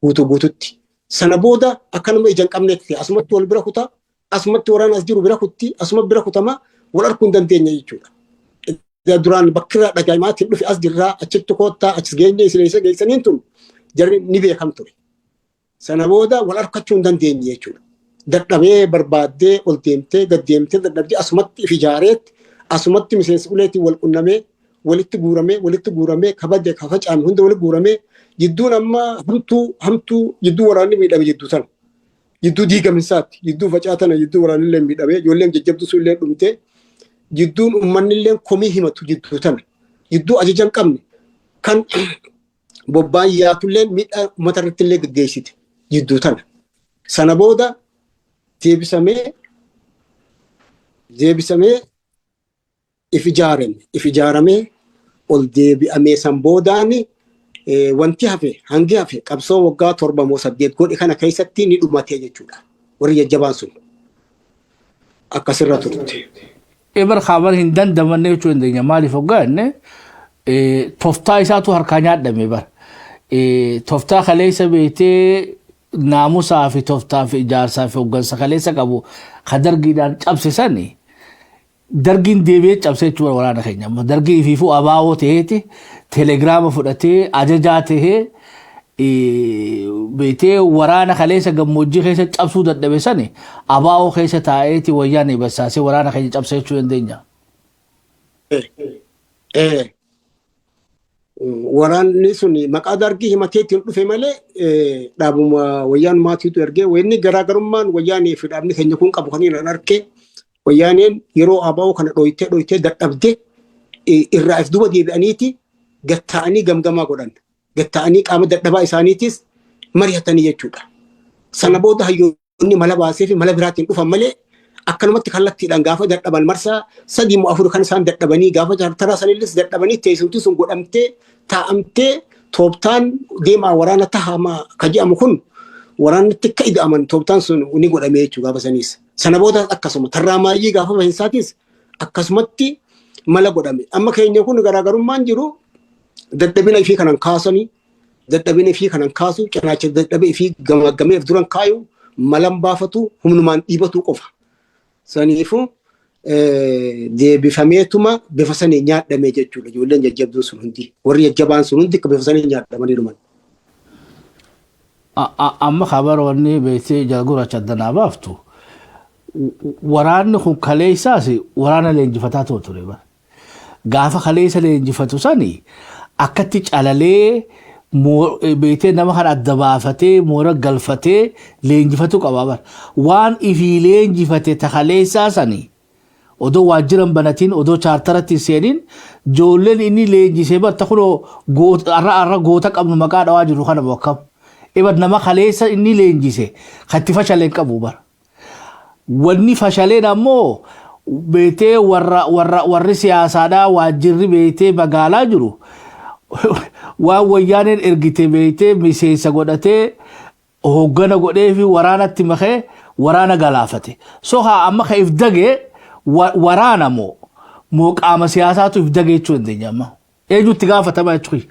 guututti. Sana booda akka nama ija hin qabneetti asumatti wal bira kutaa asumatti waraana as jiru bira kutti asuma bira kutama wal arguu hin dandeenya jechuudha. Duraan bakka dhagaamaatiin dhufe as jirraa achitti koottaa achis geenye isileessa geessaniin tun jarri ni beekam ture. Sana booda wal arkachuu hin dandeenye jechuudha. Dadhabee barbaaddee ol deemtee gad deemtee dadhabdee asumatti if ijaareetti asumatti miseensa uleetiin wal qunnamee walitti guuramee kabajee kafacaame hunda walitti guuramee jidduun amma hamtuu jidduu waraanni miidhame jidduu sana. Jidduu diigaminsaatti jidduu facaatana jidduu waraanni illee miidhame ijoolleen jajjabduu sun illee dhumtee jidduun uummanni illee komii himatu jidduu tana jidduu ajajan qabne kan bobbaan yaatullee miidhaa uummata irratti illee gaggeessite jidduu tana. Sana booda deebisamee if ijaaramee ol deebi'amee san boodaani wanti hangi hafe qabsoo waggaa 7 moo 8 godhe kana keessatti ni dhumatee jechuudha. Warri jajjabaan sun akkasirra turte. Ebar khabar hin dandamanne jechuun dandeenya maaliif hoggaanne toftaa isaatu harkaa nyaadhame bar toftaa kaleessa beetee naamusaa fi toftaa fi ijaarsaa fi hoggansa kaleessa qabu ka dargiidhaan cabsisanii dargiin deebi'ee cabsee jechuudha waraana keenya amma dargii ifiifuu abaawoo ta'eeti telegiraama fudhatee ajajaa ta'ee beetee waraana kaleessa gammoojjii keessa cabsuu dadhabe sani abaawoo keessa taa'eeti wayyaanee bassaasee waraana keenya cabsee jechuu dandeenya. Waraanni sun maqaa dargii himateetiin dhufe malee dhaabuma wayyaan maatiitu ergee wanni garaagarummaan wayyaanee fi dhaabni keenya kun qabu kan hin argee wayyaaneen yeroo abaawoo kana dhooytee dadhabde irraa if duba deebi'aniiti gatta'anii gamgamaa godhan. Gatta'anii qaama dadhabaa isaaniitis mari'atanii jechuudha. Sana booda hayyoonni mala baasee fi mala biraatiin dhufan malee akkanumatti kallattiidhaan gaafa dadhaban marsaa 3 moo 4 kan isaan dadhabanii gaafa jaartaraa sanillee dadhabanii teessumti sun godhamtee taa'amtee tooftaan deemaa waraana tahamaa ka jedhamu kun waraanatti akka ida'aman tooftaan sun ni godhamee jechuudha gaafa saniis. Sana booda akkasuma tarraa maayyii gaafa bahinsaatis akkasumatti mala godhame. Amma keenya kun garaagarummaan jiru dadhabina ifii kanan kaasanii dadhabina ifii kanan kaasu cinaacha dadhabee ifii gamaggameef duran kaayu malan baafatu humnumaan dhiibatu qofa. Saniifu deebifameetuma bifa sanii nyaadhamee jechuudha ijoolleen jajjabduun sun hundi warri jajjabaan sun hundi bifa sanii nyaadhamanii dhuman. Amma kabaroonni beektee jalgura chaddanaa baaftu waraanni kun kaleessaas waraana leenjifataa ture bara. Gaafa kaleessa leenjifatu sanii akkatti calalee beetee nama kan adda baafatee moora galfatee leenjifatu qaba bara. Waan ifii leenjifate takaleessaa sanii odoo waajjiran banatiin odoo chaartaratti seenin ijoolleen inni leenjisee barta kunoo arra goota qabnu maqaa dhawaa jiru kana bokkam. Ebar nama kaleessa inni leenjise katti fashaleen qabu bara. Wanni fashaleen ammoo beetee warri siyaasaadhaa waajjirri beetee magaalaa jiru waan wayyaaneen ergite beetee miseensa godhatee hoggana godhee fi waraanatti makee waraana galaafate. So haa amma ka if dagee waraana moo qaama siyaasaatu if dagee jechuu dandeenya amma. Eenyutti gaafatama jechuun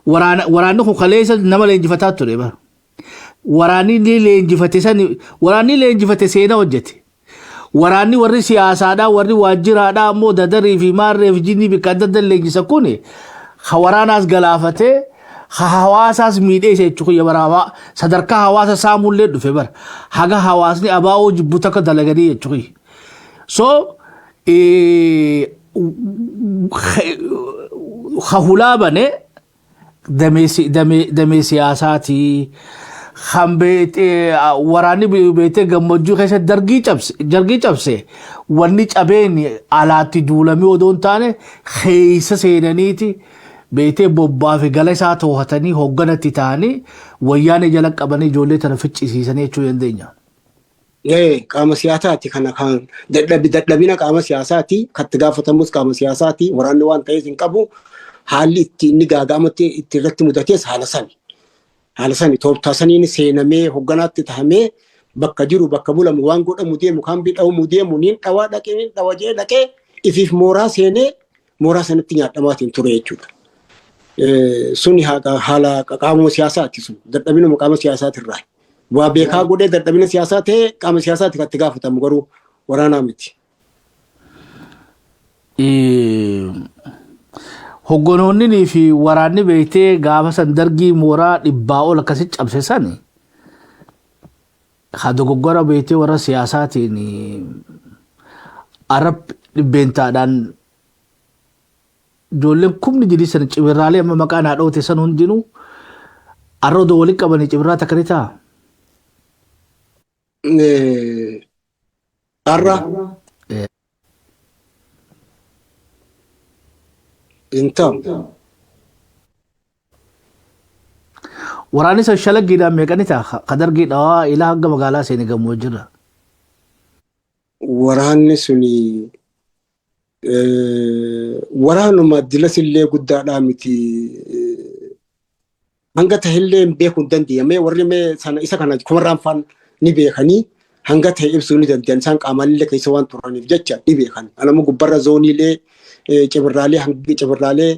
waraanni kun kaleessa nama leenjifataa ture bara. waraanni ni leenjifate san waraanni leenjifate seenaa hojjete. Waraanni warri siyaasaadhaa warri waajjiraadhaa ammoo dadarii fi maarreef jinni bikka adda adda leenjisa kun waraanaas galaafatee hawaasaas miidhee isa jechuudha baraabaa sadarkaa hawaasa saamullee dhufe bara haga hawaasni abaa'oo jibbu takka dalaganii jechuudha. So hahulaa bane damee siyaasaati kan waraanni beetee gammachuu keessa dargii cabse wanni cabeen alaatti duulamee odoo hin taane keessa seenaniiti beetee bobbaa fi gala isaa to'atanii hoogganatti ta'anii wayyaanee jala qabanii ijoollee tana ficcisiisanii jechuu dandeenya. Qaama siyaasaati kana kan dadhabina qaama siyaasaati katti gaafatamus qaama siyaasaati waraanni waan ta'eef hin qabu haalli itti inni gaaga'amatti itti irratti mudatees haala sani. Haala sani tooftaasaniin seenamee hoogganaatti tahamee bakka jiru bakka bulamu waan godhamu deemu kan bidhamu deemu niin dhawaa dhaqee niin dhawa jee dhaqee ifiif mooraa seenee mooraa sanatti nyaadhamaatiin ture jechuudha. Suni haala qaama siyaasaati sun dadhabina qaama siyaasaati irraa. Waa beekaa godhee dadhabina siyaasaa ta'e qaama siyaasaati kan itti gaafatamu garuu waraanaa miti. Hogganoonni fi waraanni beektee gaafa san dargii mooraa dhibbaa ol akkasitti cabse sani haa dogoggora beektee warra siyaasaatiin arab dhibbeentaadhaan ijoolleen kumni jedhi san cibirraalee amma maqaan haadhoote san hundinuu arroodoo waliin qabanii cibirraa takka ni ta'a. Arra. Intam. Waraanni san shalaggiidhaan meeqani ta'a? Kadargiidhaa ilaa hanga magaalaa seenii gammoojjii jirra. Waraanni suni waraanuma dilasillee guddaadhaa miti. Hanga ta'ellee hin beekuu hin dandeenye warri isa kana kumarraan faan ni beekanii hanga ta'e ibsuu ni danda'an isaan qaamallee keessa waan turaniif jecha ni beekan. Alamu gubbarra zooniilee cibirraalee hangi cibirraalee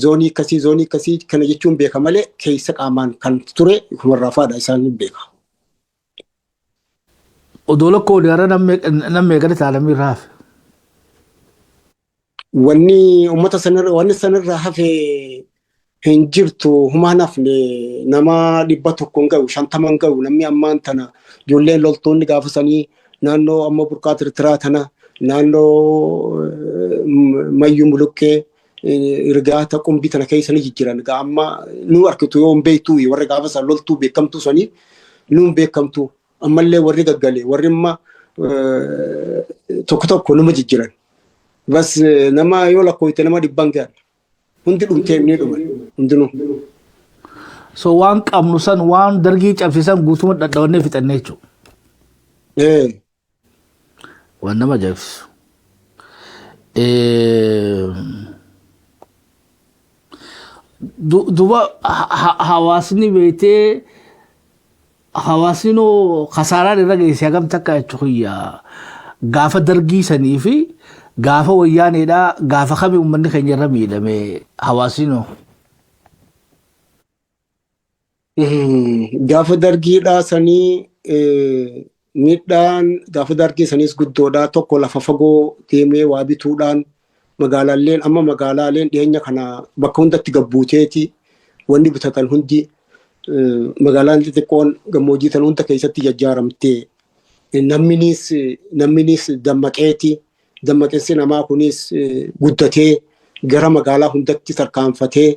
zoonii akkasii kana jechuun beeka malee keessa qaamaan kan ture kumarraa faadha isaan ni beeka. Odoo lakkoo dhiyaara namni eegale taalamii irraa hafe. Wanni uummata sanarraa hafe hin jirtu humaan hafne nama 100 ga'u 50 ga'u namni ammaan tana ijoolleen loltoonni gaafasanii naannoo amma burqaa tirtiraa tana naannoo mayyuu mulukkee irgaata qumbii tana keessa ni jijjiiran gaa amma nu arkitu yoo hin beektu warri gaafasa loltuu beekamtu sanii nu hin beekamtu ammallee warri gaggale warri amma tokko numa jijjiiran bas nama yoo lakkooyte nama 100 ga'an hundi dhumtee ni dhuman hundinuu. So waan qabnu san waan dargii cabsisan guutuma dhadhaawannee fixannee jechuudha. Waan nama jabeessu. Duuba hawaasni beektee hawaasni noo kasaaraan irra geessee hagam takka jechuudha. Gaafa dargii sanii fi gaafa wayyaaneedhaa gaafa kamii uummanni keenya irra miidhame hawaasni noo. Gaafa dargiidhaa sanii miidhaan gaafa dargii saniis guddoodhaa tokko lafa fagoo deemee waa bituudhaan magaalaaleen amma magaalaaleen dhiyeenya kana bakka hundatti gabbuuteeti wanni bitatan hundi magaalaan xixiqqoon gammoojjii tan hunda keessatti jajjaaramtee namninis dammaqeessi namaa kunis guddatee gara magaalaa hundatti tarkaanfatee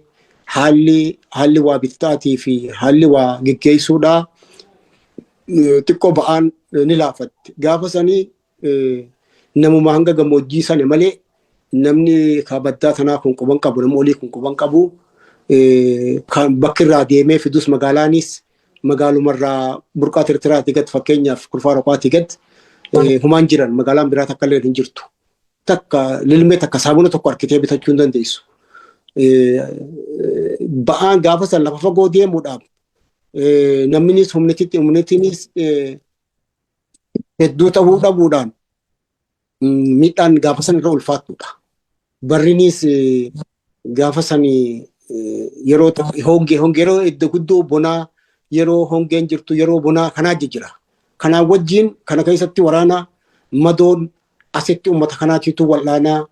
haalli waa bitaatii fi haalli waa geggeessuudhaa xiqqoo ba'aan ni laafatti. Gaafa sanii namuma hanga gammoojjii sana malee namni kabaddaa sanaa kun quban qabu nama olii kun quban qabu kan bakki irraa deemee fidus magaalaanis magaalumarraa burqaa tirtiraati gad fakkeenyaaf kurfaa roqaati gad humaan jiran magaalaan biraa takka illee hin jirtu. Takka lilmee takka saabuna tokko harkitee bitachuu hin dandeessu. Ba'aan gaafa san lafa fagoo deemuudhaaf namnis humnitiinis hedduu ta'uu dhabuudhaan miidhaan gaafa san irra ulfaatudha. Barrinis gaafa san yeroo hongee yeroo iddoo guddoo bonaa yeroo hongeen jirtu yeroo bonaa kanaa jira. Kanaan wajjin kana keessatti waraana madoon asitti uummata kanaatiitu wal'aanaa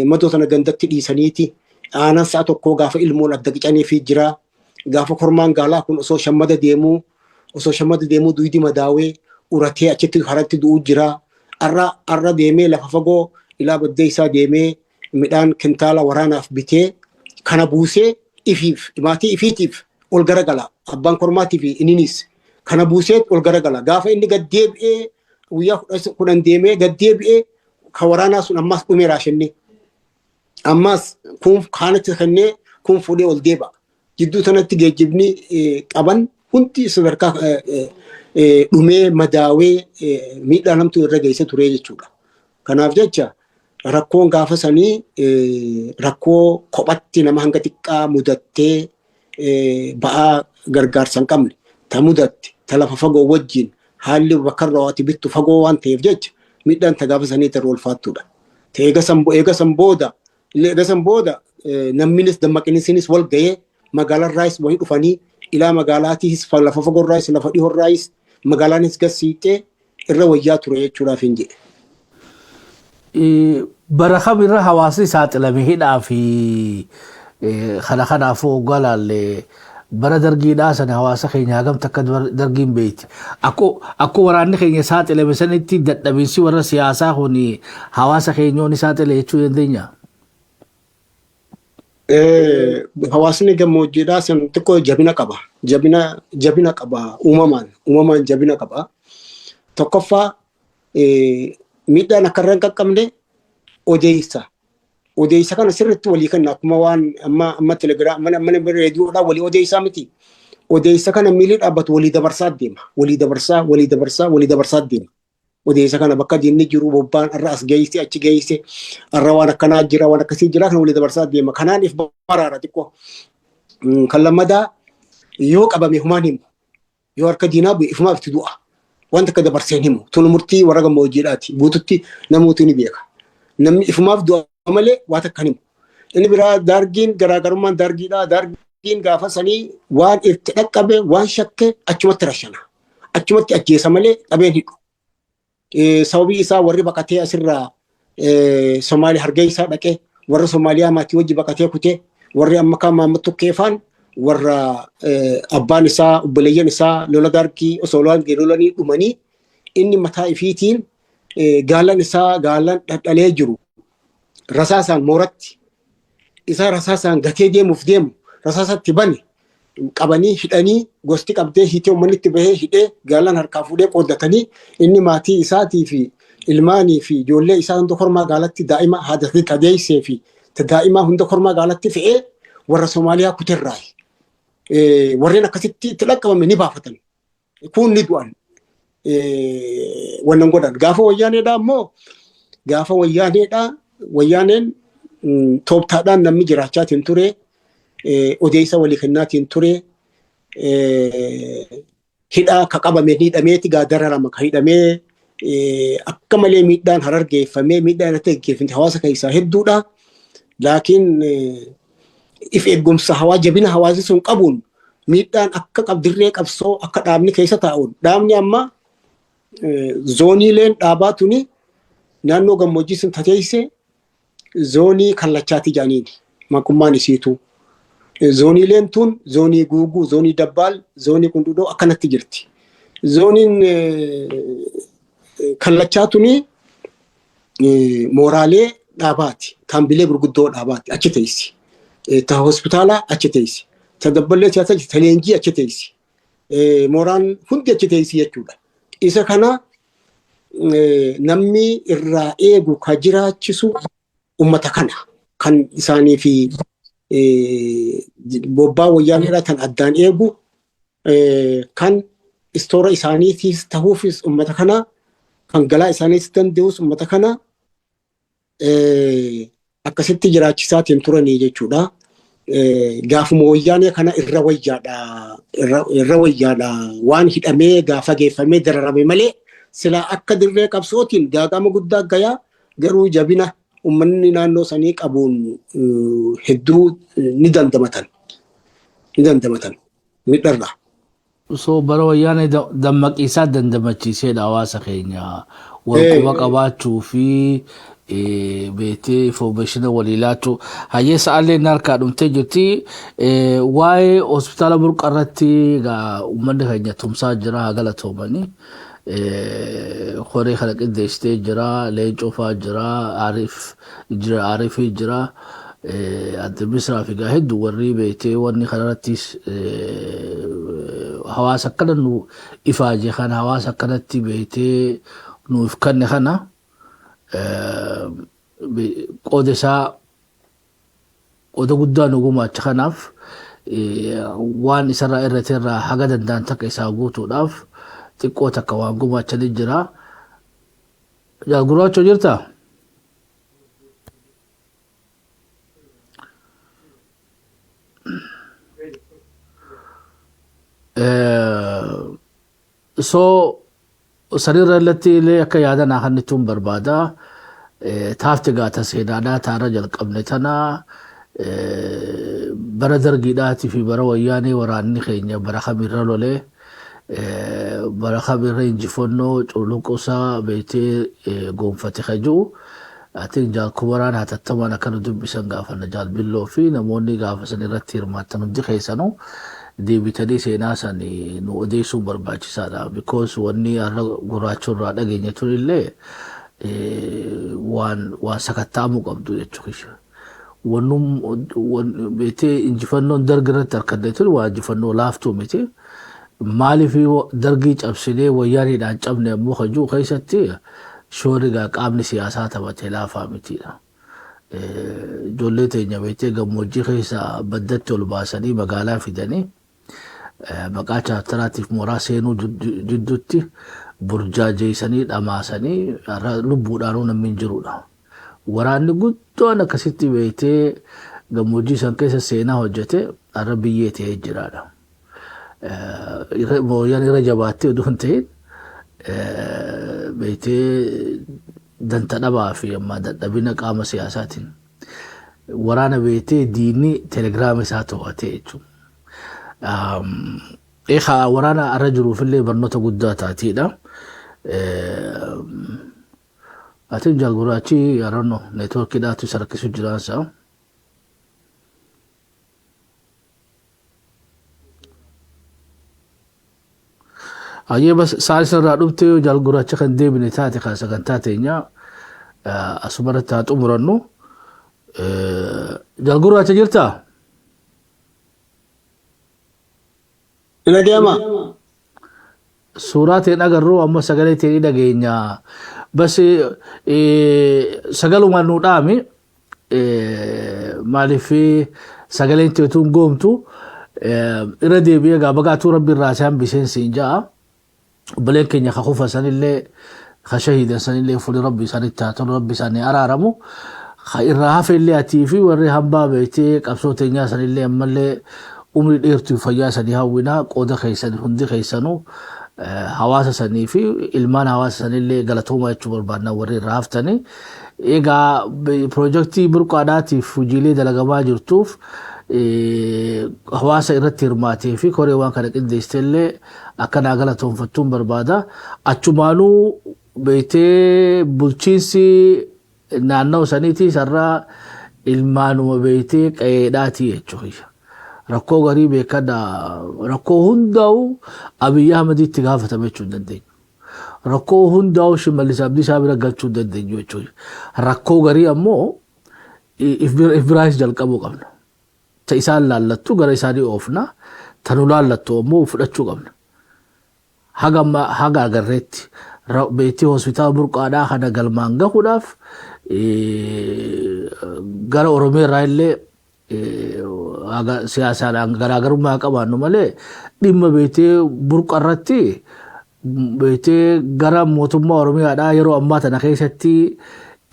madoo sana gandatti dhiisaniiti. Aanan sa'a tokkoo gaafa ilmoon adda qicanii fi jira. Gaafa kormaan gaalaa kun osoo shammada deemuu duydi madaawee uratee achitti haratti du'uu jira. Arra deemee lafa fagoo ilaa baddee isaa deemee midhaan kintaala waraanaaf bitee kana buusee ifiif maatii ifiitiif ol garagala. Abbaan kormaatii fi ininis kana buusee ol garagala. Gaafa inni gad deebi'ee guyyaa 10 deemee gad deebi'ee ka waraanaa sun ammas dhumee raashenne. Ammas kun kaanatti kennee kun fuudhee ol deeba. Jidduu sanatti geejjibni qaban hundi sadarkaa dhumee madaawee miidhaa namtu irra geesse ture jechuudha. Kanaaf jecha rakkoon gaafa sanii rakkoo kophatti nama hanga xiqqaa mudattee ba'aa gargaarsa hin qabne ta mudatte ta lafa fagoo wajjin haalli bakka irraa waati bittu fagoo waan ta'eef jecha miidhaan ta gaafa sanii irra ulfaattudha. Eega san booda namnis dammaqinisinis wal ga'ee magaalaa irraayis wahii dhufanii ilaa magaalaatiis lafa fagoo irraayis lafa dhihoo irraayis magaalaanis gasiixee irra wayyaa ture jechuudhaaf hin jedhe. Bara kam irra hawaasni saaxilame hidhaa fi kanaafuu galaalle bara dargiidhaa sana hawaasa keenya hagamta akka dargiin beeyti. Akkoo waraanni keenya saaxilame sanitti dadhabinsi warra siyaasaa kun hawaasa keenyoon saaxile jechuu dandeenya. Hawaasni gammoojjiidhaa san xiqqoo jabina qaba. Jabina qaba uumamaan jabina qaba. Tokkoffaa miidhaan akka irra hin qaqqabne odeessa kana sirriitti walii kenna akkuma waan amma telegiraam mana reediyoodhaan walii odeessaa miti. Odeessa kana miilii dhaabbatu walii dabarsaa deema. Odeessa kana bakka diinni jiru bobbaan irra as geesse achi geesse irra waan akkanaa jira waan akkasii jira kan walii dabarsaa deema. Kanaan if baraara xiqqoo. Kan lammadaa yoo qabame humaan himu yoo harka diinaa bu'e ifumaaf itti du'a. Wanta akka dabarseen himu tun murtii warra gammoojjiidhaati. Guututti namooti ni beeka. Namni ifumaaf du'a malee waan akka himu. Inni biraa dargiin garaagarummaan dargiidhaa. Dargiin gaafa sanii waan itti dhaqqabe waan shakke achumatti rashana. Achumatti ajjeesa malee qabeen hidhu. Sababii isaa warri baqatee asirraa Somaaliyaa Hargeysaa dhaqee warra Somaaliyaa maatii wajji baqatee kutee warri amma kaan Maamad Tokkeefaan warra abbaan isaa obboleeyyan isaa lola dargii osoo lolanii dhumanii inni mataa ifiitiin gaalan isaa gaalan dhadhalee jiru rasaasaan mooratti isaa rasaasaan gatee deemuuf deemu rasaasatti bane qabanii hidhanii gosti qabdee hiitee uummannitti bahee hidhee gaalan harkaa fuudhee qooddatanii inni maatii isaatii fi ilmaanii fi ijoollee isaa hunda kormaa gaalatti daa'ima haadha qadeessee fi daa'imaa hunda kormaa gaalatti fe'ee warra Somaaliyaa kuterraa warreen akkasitti itti dhaqqabame ni baafatan. Kun ni du'an. Wannan godhan. Gaafa wayyaaneedhaa immoo gaafa wayyaaneen tooftaadhaan namni jiraachaatiin ture odeessa walii kennaatiin ture hidhaa ka qabame hidhameeti gaadara lama ka hidhamee akka malee miidhaan harargeeffamee miidhaan irratti gaggeeffamte hawaasa keessaa hedduudha. Laakiin if eegumsa jabina hawaasi sun qabuun miidhaan akka qabdirree qabsoo akka dhaabni keessa taa'uun dhaabni amma zooniileen dhaabaa tuni naannoo gammoojjii sun tateesse zoonii kallachaati jaaniin maqummaan isiitu. Zooniileen tun zoonii guuguu, zoonii dabbaal, zoonii qundudoo akkanatti jirti. Zooniin kallachaa tuni mooraalee dhaabaati. Kaambilee gurguddoo dhaabaati. Achi teessi. Ta hospitaalaa achi teessi. Ta dabballee siyaasaa ta leenjii achi teessi. Mooraan hundi achi teessi jechuudha. Isa kana namni irraa eegu ka jiraachisu ummata kana kan isaanii fi bobbaa wayyaaneedhaa kan addaan eegu kan istoora isaaniitiif ta'uufis ummata kana kan galaa isaaniis danda'us ummata kana akkasitti jiraachisaatiin turanii jechuudha. Gaafuma wayyaanee kana irra wayyaadha waan hidhamee gaafa geeffamee dararame malee silaa akka dirree qabsootiin gaagama guddaa gayaa garuu jabina ummanni naannoo sanii qabuun hedduu ni dandamatan midharraa. So bara wayyaanee dammaqiisaa dandamachiiseedha hawaasa keenya walquba qabaachuu fi beetee information walii laachuu hayyee sa'aallee harkaa dhumtee jirti waa'ee hospitaala burqa irratti uummanni keenya tumsaa jira haa galatoomanii horee kana qindeessitee jira leencoo fa'aa jira aariifii jira adda misraa fi hedduu warri beetee wanni kanarrattis hawaasa akkana nu ifaaje kana hawaasa akkanatti beetee nuuf kanne kana qooda isaa qooda guddaa nu gumaacha kanaaf waan isarraa irrateerraa haga danda'an takka isaa guutuudhaaf xiqqoo takka waan gumaachanii jira. Gurraachoo jirtaa? So sariirra irratti illee akka yaadan akkanittuun barbaada. Taafti gaata seenaadhaa taara jalqabne tana bara dargiidhaatii fi bara wayyaanee waraanni keenya bara kamirra lolee bara kamirra injifannoo culunqusaa beetee goonfate kajuu atiin jaalkubaraan hatattamaan akkana dubbisan gaafanna jaalbilloo fi namoonni gaafa san irratti hirmaattan hundi keessanuu deebitanii seenaa san nu odeessuun barbaachisaadha. Because wanni har'a gurraachurraa dhageenya turillee waan sakatta'amuu qabdu jechuudha. Wannum beetee injifannoon dargi irratti harkadde ture waan injifannoo laaftuu miti. Maaliif dargii cabsinee wayyaaniidhaan cabne ammoo kajuu keessatti shoorigaa qaamni siyaasaa taphatee laafaa mitiidha. Ijoollee teenya beetee gammoojjii keessa baddatti ol baasanii magaalaa fidanii maqaa chaartaraatiif mooraa seenuu jidduutti burjaajeessanii dhamaasanii lubbuudhaanuu namni hin jirudha. Waraanni guddoon akkasitti beetee gammoojjii san keessa seenaa hojjete har'a biyyee ta'ee jiraadha. Mooyyaan irra jabaattee oduu hin ta'in beetee danta dhabaa fi amma dadhabina qaama siyaasaatiin waraana beetee diinni telegiraama isaa to'atee jechuudha. Eegaa waraana irra jiruufillee barnoota guddaa taatiidha. Atiin jaalguraachi yaranno neetwoorkiidhaatu isa rakkisu jiraansa. Ayyee bas saalis irraa dhufte jaalguraacha kan deebine taate kan sagantaa teenya asumarratti haa xumurannu. Jaalguraacha jirtaa? Ila deema. Suuraa ta'een agarruu amma sagalee ta'ee dhageenya. Bas sagalumaan nu dhaami maaliif sagaleen teetuun goomtu irra deebi'ee gaabagaatuu rabbi irraa isaan biseensi hin ja'a. Obboleen keenya ka kufa sanillee ka shahiidan sanillee fuuli rabbi isaanitti haa tolu rabbi isaanii araaramu. Ka irraa hafellee atii fi warri hambaa beektee qabsoo teenyaa sanillee ammallee umri dheertuu fayyaa sanii hawwinaa qooda keessan hundi keessanuu hawaasa sanii fi ilmaan hawaasa sanillee galatooma jechuu barbaadna warri irraa haftanii. Egaa piroojeektii burqaadhaatiif hojiilee dalagamaa jirtuuf hawaasa irratti hirmaatee fi koree waan kana qindeessitellee akkanaa galatoonfattuun barbaada. Achumaanuu beektee bulchiinsi naannoo saniitii sarraa ilmaanuma beektee qe'eedhaatii jechuudha. Rakkoo garii beekadha rakkoo hundaa'u Abiyyi Ahmeditti gaafatame jechuu hin dandeenyu. Rakkoo hundaa'u Shimallis Abdiisaa bira galchuu hin dandeenyu jechuudha. Rakkoo garii ammoo if biraayis jalqabuu qabna. Ta isaan laallattu gara isaanii oofna tanu laallattu ammoo fudhachuu qabna. Haga agarreetti beektee hospitaala burqaadhaa kana galmaan gahuudhaaf gara Oromiyaa irraa illee siyaasaadhaan garaagarummaa qabaannu malee dhimma beektee burqa irratti beektee gara mootummaa Oromiyaadhaa yeroo ammaa tana keessatti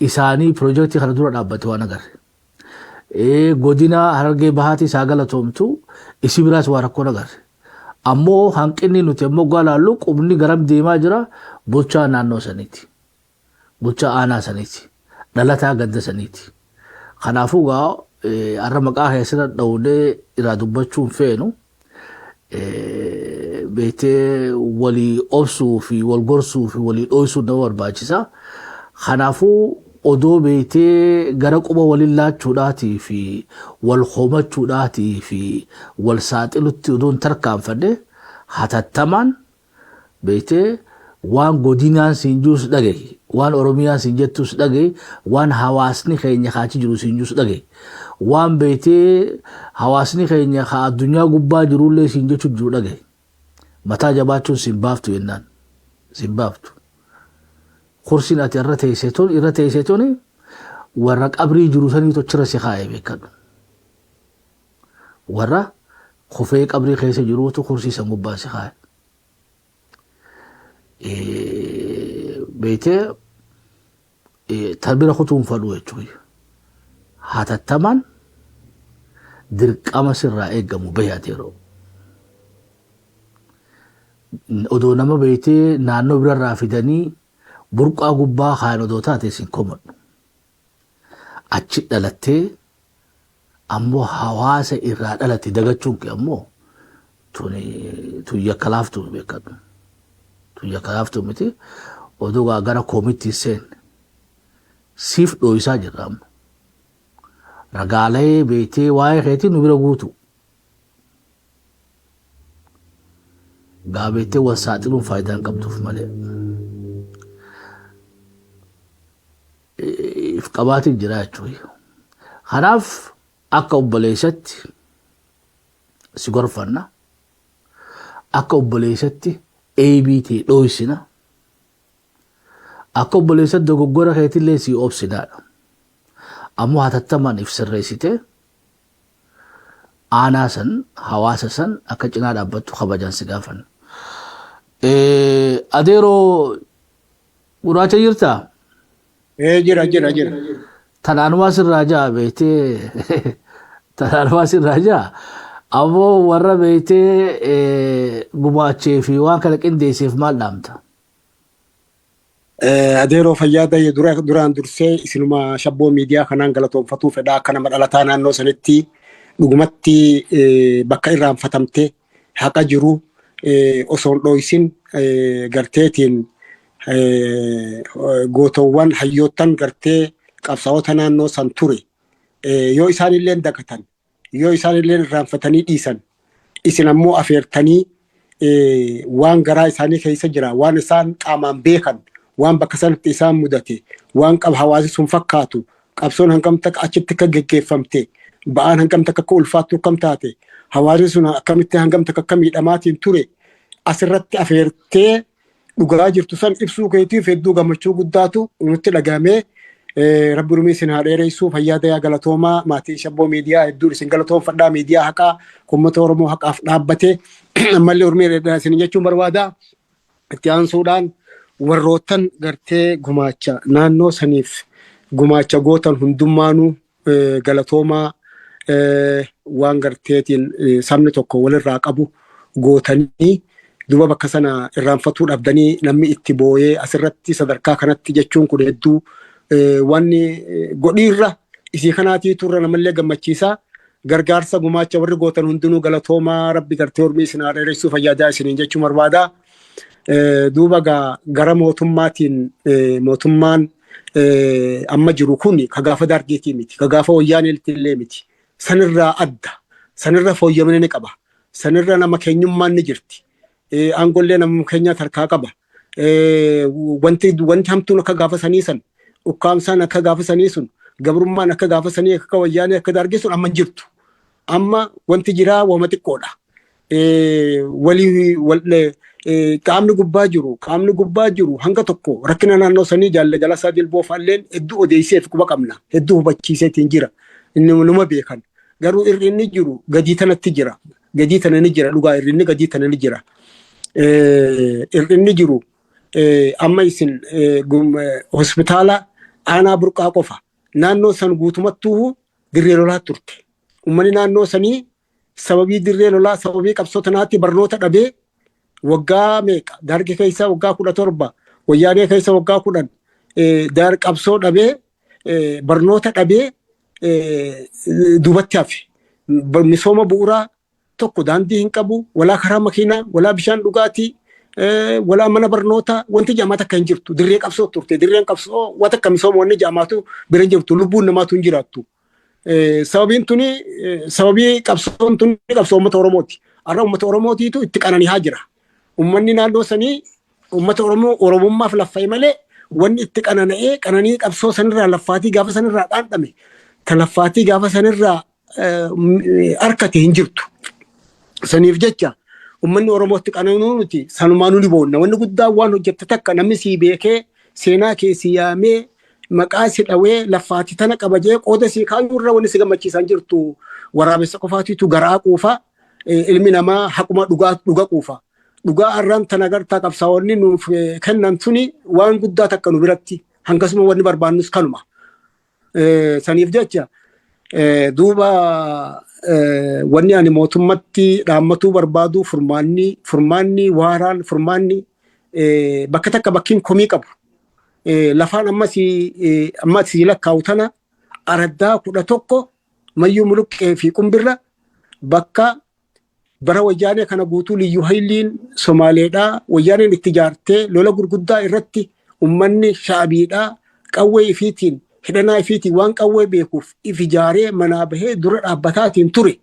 isaanii piroojeektii kana dura dhaabbate waan agarre. Godina Harargee Bahaatti isaa galatoomtu isi biraas waa rakkoon agarre. Ammoo hanqinni nuti ammoo gaalaallu qubni garam deemaa jira bulchaa naannoo saniiti. Bulchaa aanaa saniiti. Dhalataa ganda saniiti. Kanaafuu gaa har'a maqaa keessatti dhawulee irraa dubbachuun feenu beetee walii obsuu fi wal gorsuu fi walii dho'isuu nama barbaachisa. Kanaafuu odoo beetee gara quba waliin laachuudhaatii fi wal homachuudhaatii fi wal saaxilutti odoon tarkaanfanne hatattamaan beetee waan godinaan siin juus dhagaye, waan Oromiyaan siin jettus dhagaye, waan hawaasni keenya kaachi jiru siin juus dhagaye, waan beetee hawaasni keenya kaa addunyaa gubbaa jirullee siin jechuu jiru dhagaye. Mataa jabaachuun siin baaftu jennaan, siin baaftu. Kursiin ati irra teesseetoni warra qabrii jiru sanii tochira si kaa'e beekadhu. Warra kufee qabrii keessa jiruutu kursii san gubbaa si kaa'e. Beetee tabira kutuun fadhu jechuudha. Hatattamaan dirqama sirraa eegamu bayaati yeroo. Odoo nama beetee naannoo birarraa fidanii burqaa gubbaa kaan odoo taate sin komadhu. Achi dhalattee ammoo hawaasa irraa dhalate dagachuun kee ammoo tun yakka laaftuu beekadhu. Tun yakka laaftuu miti odoo gara koomitti seen siif dhooyisaa jirra amma. Ragaalee beetee waa'ee keetii nu bira guutu. Gaabeettee wal saaxiluun faayidaan qabduuf malee. If qabaatiin jira jechuudha. Kanaaf akka obboleessatti si gorfanna. Akka obboleessatti eebiitee dhooysina. Akka obboleessatti dogoggora keetillee si obsinaadha. Ammoo hatattamaan if sirreessitee aanaa san hawaasa san akka cinaa dhaabbattu kabajaan si gaafanna. Adeeroo gurraacha jirtaa? Jira. Tanaanumaa sirraa jaa beetee tanaanumaa sirraa jaa ammoo warra beetee gumaachee fi waan kana qindeesseef maal dhaamta? Adeeroo fayyaada duraan dursee isinuma shabboo miidiyaa kanaan galatoomfatuu fedhaa akka nama dhalataa naannoo sanitti dhugumatti bakka irraanfatamte haqa jiru osoon dhooysin garteetiin gootowwan hayyoottan gartee qabsaa'ota naannoo san ture yoo isaan illee dagatan yoo isaan illee irraanfatanii dhiisan isin ammoo afeertanii waan garaa isaanii keessa jira waan isaan qaamaan beekan waan bakka sanatti isaan mudate waan qab hawaasi sun fakkaatu qabsoon hangam takka achitti akka geggeeffamte ba'aan hangam takka akka ulfaattu akkam taate hawaasi sun akkamitti hangam takka akka miidhamaatiin ture asirratti afeertee dhugaa jirtu san ibsuu keetiif hedduu gammachuu guddaatu nutti dhagahamee rabbi rumii isin haa dheereessuu fayyaada yaa galatoomaa maatii shabboo miidiyaa hedduun isin galatoonfadhaa miidiyaa haqaa uummata Oromoo haqaaf dhaabbate ammallee urmii dheeraa isin jechuun barbaada. Itti aansuudhaan warroottan gartee gumaacha naannoo saniif gumaacha gootan hundummaanuu galatoomaa waan garteetiin sabni tokko walirraa qabu gootanii duba bakka sana irraanfatuu dhabdanii namni itti booyee asirratti sadarkaa kanatti jechuun kun hedduu wanni godhiirra isii kanaatii turre namallee gammachiisaa gargaarsa gumaacha warri gootan hundinuu galatoomaa rabbi gartee urmii isin haa dheeressuuf fayyaadaa isiniin jechuun barbaada. Duuba gara mootummaatiin mootummaan amma jiru kun ka gaafa dargeetii miti ka gaafa wayyaaniitti illee miti sanirraa adda sanirra fooyyamanii ni qaba sanirra nama keenyummaan ni jirti. Angollee nama keenya tarkaa qaba. Wanti hamtuun akka gaafa sanii san ukkaamsaan akka gaafa sanii sun gabrummaan akka gaafa sanii akka wayyaanii akka dargee sun amma jirtu. Amma wanti jiraa wama xiqqoodha. Qaamni gubbaa jiru hanga tokko rakkina naannoo sanii jala isaa jilboo faalleen hedduu odeesseef quba qabna hedduu hubachiiseetiin jira inni numa beekan garuu irri inni jiru gadii tanatti jira gadii tana ni jira dhugaa irri inni gadii tana ni jira. Irrinni jiru amma isin hospitaala aanaa burqaa qofa naannoo san guutumattuu dirree lolaa turte. Uummanni naannoo sanii sababii dirree lolaa sababii qabsoo tanaatti barnoota dhabee waggaa meeqa darge keessa waggaa 17 wayyaanee keessa waggaa 10 dar qabsoo dhabee barnoota dhabee duubatti hafe misooma bu'uuraa tokko daandii hin qabu, walaa karaa makiinaa, walaa bishaan dhugaatii, walaa mana barnootaa, wanti jaamaa takka hin jirtu. Dirree qabsoo turte, dirreen qabsoo wata akka misoomonni jaamaatu bira hin jirtu, lubbuun namaatu hin jiraattu. Sababiin tuni sababii qabsoon tuni qabsoo uummata Oromooti. Har'a uummata Oromootiitu itti qanani'aa jira. Uummanni naannoo sanii uummata Oromummaaf laffa'e malee wanni itti qananii qabsoo sanirraa laffaatii gaafa sanirraa dhaandhame kan laffaatii gaafa sanirraa harkate hin jirtu. Saniif jecha uummanni Oromootti qananuu nuti sanumaanuu ni boonna. Wanni guddaan waan hojjette takka namni sii beekee seenaa keessi yaamee maqaa si dhawee laffaatii tana qabajee qooda sii kaayuu irra wanni si gammachiisan jirtu waraabessa qofaatiitu garaa quufa ilmi namaa haquma dhuga quufa. Dhugaa arraan tana gartaa qabsaa'onni nuuf kennan suni waan guddaa takka nu biratti hangasuma wanni barbaannus kanuma. Saniif jecha duuba wanni ani mootummatti dhaammatuu barbaadu furmaanni waaraan furmaanni bakka takka bakkiin komii qabu. Lafaan amma si lakkaa'u tana araddaa 11 mayyuu muluqqee fi qumbirra bakka bara wayyaanee kana guutuu liyyuu hayliin Somaaleedhaa wayyaaneen itti ijaartee lola gurguddaa irratti ummanni shaabiidhaa qawwee ifiitiin hidhanaa ifiitiin waan qawwee beekuuf if ijaaree manaa bahee dura dhaabbataatiin ture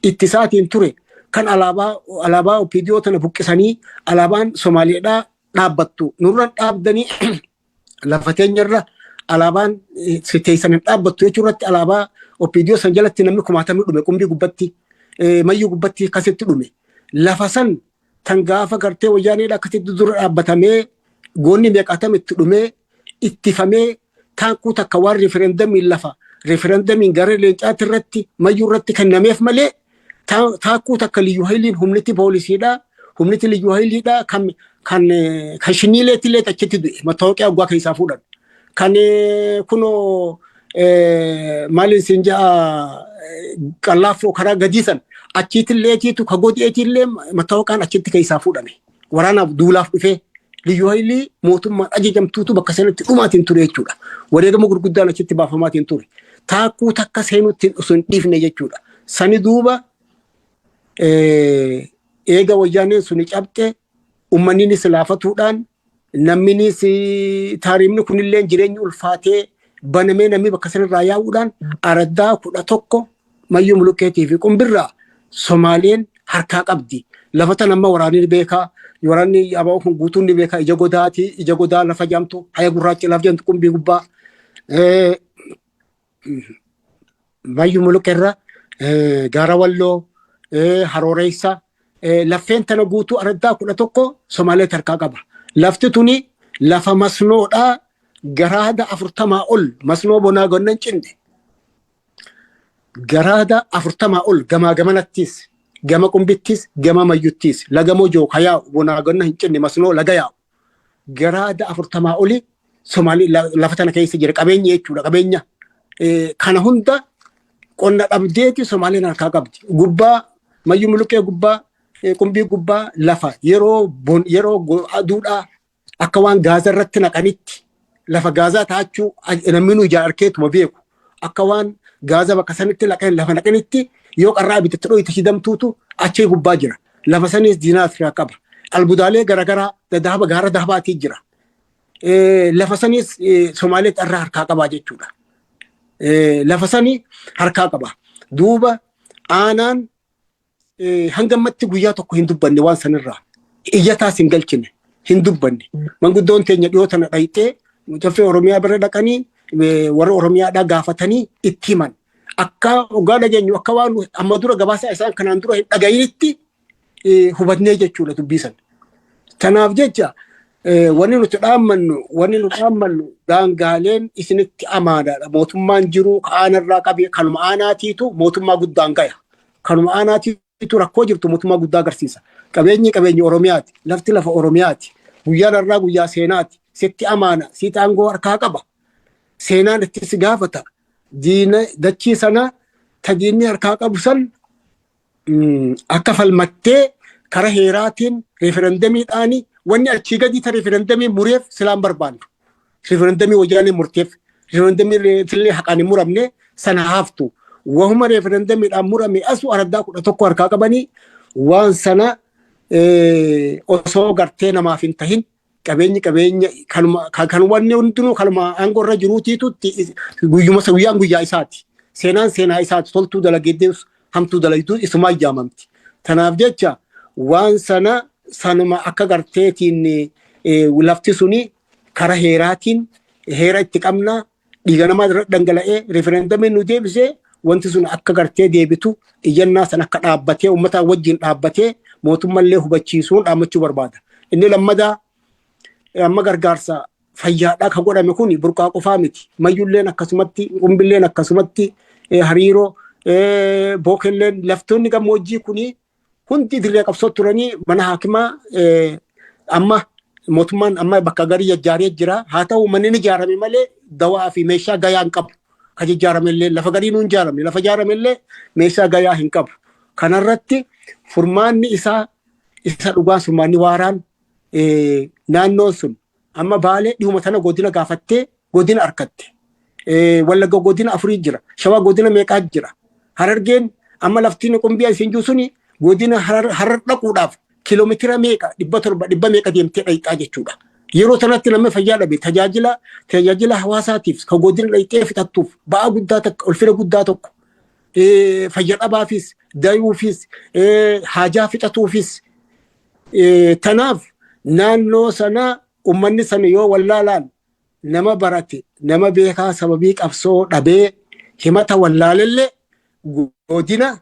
ittisaatiin ture kan alaabaa OPDO tana buqqisanii alaabaan Somaaleedhaa dhaabbattu nurran dhaabdanii lafa teenyarra alaabaan teessan dhaabbattu jechuurratti alaabaa OPDO san jalatti namni 10 dhume qumbii gubbatti mayyuu gubbatti akkasitti dhume lafa san tan gaafa gartee wayyaaneedha akkasitti dura dhaabbatamee goonni meeqatame itti dhume ittifamee taankuu takka waan referendamiin lafa referendamiin gara leencaatti irratti mayyuu irratti kennameef malee taankuu takka liyyuu hayliin humniti poolisiidha humniti liyyuu hayliidha kan shiniileetti illee achitti du'e mattaawoqiyaa waggaa keessaa fuudhan kan kunoo maalin siin ja'a qallaafoo karaa gadiisan achiitillee ka godheetillee mattaawoqaan achitti keessaa fuudhame waraanaaf duulaaf dhufee liyyuu haylii mootummaan ajajamtuutu bakka sanatti dhumaatiin ture jechuudha. Wareegama gurguddaan achitti baafamaatiin ture. Taakkuu takka seenutti osoo hin dhiifne jechuudha. Sani duuba eega wayyaaneen suni cabxe uummanninis laafatuudhaan namninis taariimni kunillee jireenya ulfaatee banamee namni bakka sanarraa yaa'uudhaan araddaa 11 mayyuu muluqqeetii fi qumbirraa Somaaleen harkaa qabdi. Lafa tan amma waraanni beekaa waraanni abaa kun guutuun ni beekaa ija godaa lafa jaamtu haya gurraacha lafa jaamtu qumbii gubbaa mayyuu muluqqeerra gaara walloo harooreessa laffeen tana guutuu araddaa 11 Somaalee harkaa qaba. Lafti tuni lafa masnoodhaa garaada 40 ol masnoo bonaa gonnan cinde garaada 40 ol gamaa gamanattis gama qumbittis gama mayyuttis laga mojoo kayaa bonaa gonna hin cinne masnoo laga yaa garaada 40 oli Somaalee lafa tana keessa jira qabeenya jechuudha qabeenya kana hunda qonna dhabdeeti Somaaleen harkaa qabdi gubbaa mayyuu muluqqee gubbaa qumbii gubbaa lafa yeroo aduudhaa akka waan gaazaa irratti naqanitti lafa gaazaa taachuu namni nu ijaa arkeetuma beeku akka waan gaazaa bakka sanitti lafa naqanitti yoo qarraa bitatte dhooyite hidamtuutu achii gubbaa jira. Lafa sanis diinaa Afrikaa qaba. Albudaalee garaagaraa dadaaba gaara dahabaatii jira. Lafa sanis Somaaleetti irraa harkaa qabaa jechuudha. Lafa sanii harkaa qaba. Duuba aanaan hangammatti guyyaa tokko hin dubbanne waan sanirraa. Iyyataas hin galchine hin dubbanne. Manguddoon teenya dhiyoo tana dhayxee mucaffee Oromiyaa bira dhaqanii warra Oromiyaadhaa gaafatanii itti himan. Akka ogaa dhageenyu akka waan amma dura gabaasa isaan kanaan dura hin dhagayinitti hubannee jechuudha dubbisan. Tanaaf jecha wanni nuti dhaammannu daangaaleen isinitti amaanaadha. Mootummaan jiru aanarraa qabee kanuma aanaatiitu mootummaa guddaan gaya. Kanuma aanaatiitu rakkoo jirtu mootummaa guddaa agarsiisa. Qabeenyi Oromiyaati. Lafti lafa Oromiyaati. Guyyaan irraa guyyaa seenaati. Sitti amaana. Sitti aangoo harkaa qaba. Seenaan itti si gaafata. Diina dachii sana tajiinni harkaa qabu san akka falmattee kara heeraatiin referendamiidhaani wanni achii gadi ta referendamii mureef silaan barbaandu. Referendamii wayyaanee murteef referendamii tillee haqaan hin muramne sana haaftu wahuma referendamiidhaan murame asu araddaa 11 harkaa qabanii waan sana osoo gartee namaaf hin tahin qabeenya kan wanni hundinuu kalma aangoo irra jiruutiitutti guyyaan guyyaa isaati. Seenaan seenaa isaati toltuu dalageeddees hamtuu dalagduu isumaa ijaamamti. Tanaaf jecha waan sanuma akka garteetiin lafti suni karaa heeraatiin heera itti qabna dhiiga namaa dhangala'ee referendamiin nu deebisee wanti sun akka gartee deebitu iyyannaa san akka dhaabbatee uummata wajjin dhaabbatee mootummallee hubachiisuun dhaammachuu barbaada. Inni lammadaa amma gargaarsa fayyaadhaa kan godhame kun burqaa qofaa miti. Mayyulleen akkasumatti qumbilleen akkasumatti hariiroo bookelleen laftoonni gammoojjii kuni hundi dirree qabsoo turanii mana haakimaa amma mootummaan amma bakka garii jajjaaree jira. Haa ta'u manni ijaarame malee dawaa fi meeshaa gayaa hin qabu. Kan ijaaramellee lafa garii nuun ijaarame lafa ijaaramellee meeshaa gayaa hin qabu. Kanarratti furmaanni isa dhugaan furmaanni waaraan naannoon sun amma Baalee dhihuma tana godina gaafattee godina argatte. Wallagga godina 4 jira. Shawaa godina meeqaa jira. Harargeen amma laftiin qumbii isin jiru suni godina harar dhaquudhaaf kiiloomeetira meeqa 700 meeqa deemtee dhayitaa jechuudha. Yeroo sanatti namni fayyaa dhabe tajaajila hawaasaatiif kan godina dhayitee fixattuuf ba'aa guddaa tokko ulfina guddaa tokko fayyaa dhabaafis dayuufis haajaa fixatuufis tanaaf naannoo sana ummanni sana yoo wallaalaan nama barate nama beekaa sababii qabsoo dhabee himata wallaalellee godina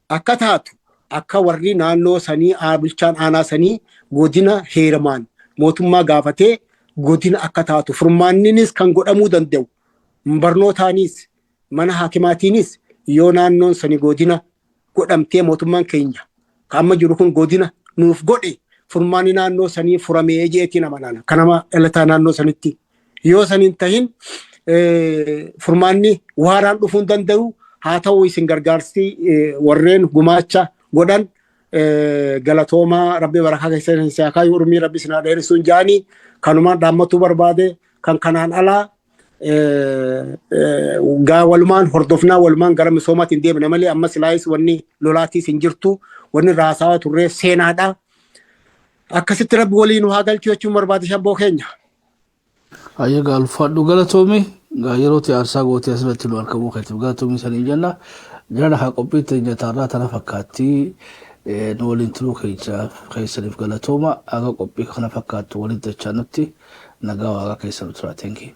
akka taatu akka warri naannoo sanii bulchaan aanaa sanii godina heeramaan mootummaa gaafatee godina akka taatu furmaanninis kan godhamuu danda'u barnootaanis mana haakimaatiinis yoo naannoon sanii godina godhamtee mootummaan keenya kan amma jiru kun godina nuuf godhe furmaanni naannoo sanii furamee jeetiin amanana kanama dhalataa naannoo sanitti yoo saniin tahin furmaanni waaraan dhufuu danda'u haa ta'u isin gargaarsi warreen gumaacha godhan galatoomaa rabbi barakaa keessan siyaakaa urmii rabbi sinaa dheerisuun jaanii kanumaan dhaammatuu barbaade kan kanaan alaa walumaan hordofnaa walumaan gara misoomaatiin deemne malee amma silaayis wanni lolaatiis hin jirtu wanni raasaawaa turree seenaadha. Akkasitti rabbi waliin haa galchuu jechuun barbaade shabboo keenya. Ayya gaalfadhu galatoomii yeroo aarsaa gootee asirratti nu argamuu keetiif galatoomii sanii jenna. Jala haa qophii teenya taarraa tana fakkaattii nu waliin turuu keessaniif galatooma aga qophii kana fakkaattu waliin dachaa nutti nagaa waaqa keessan turaa. Thank you.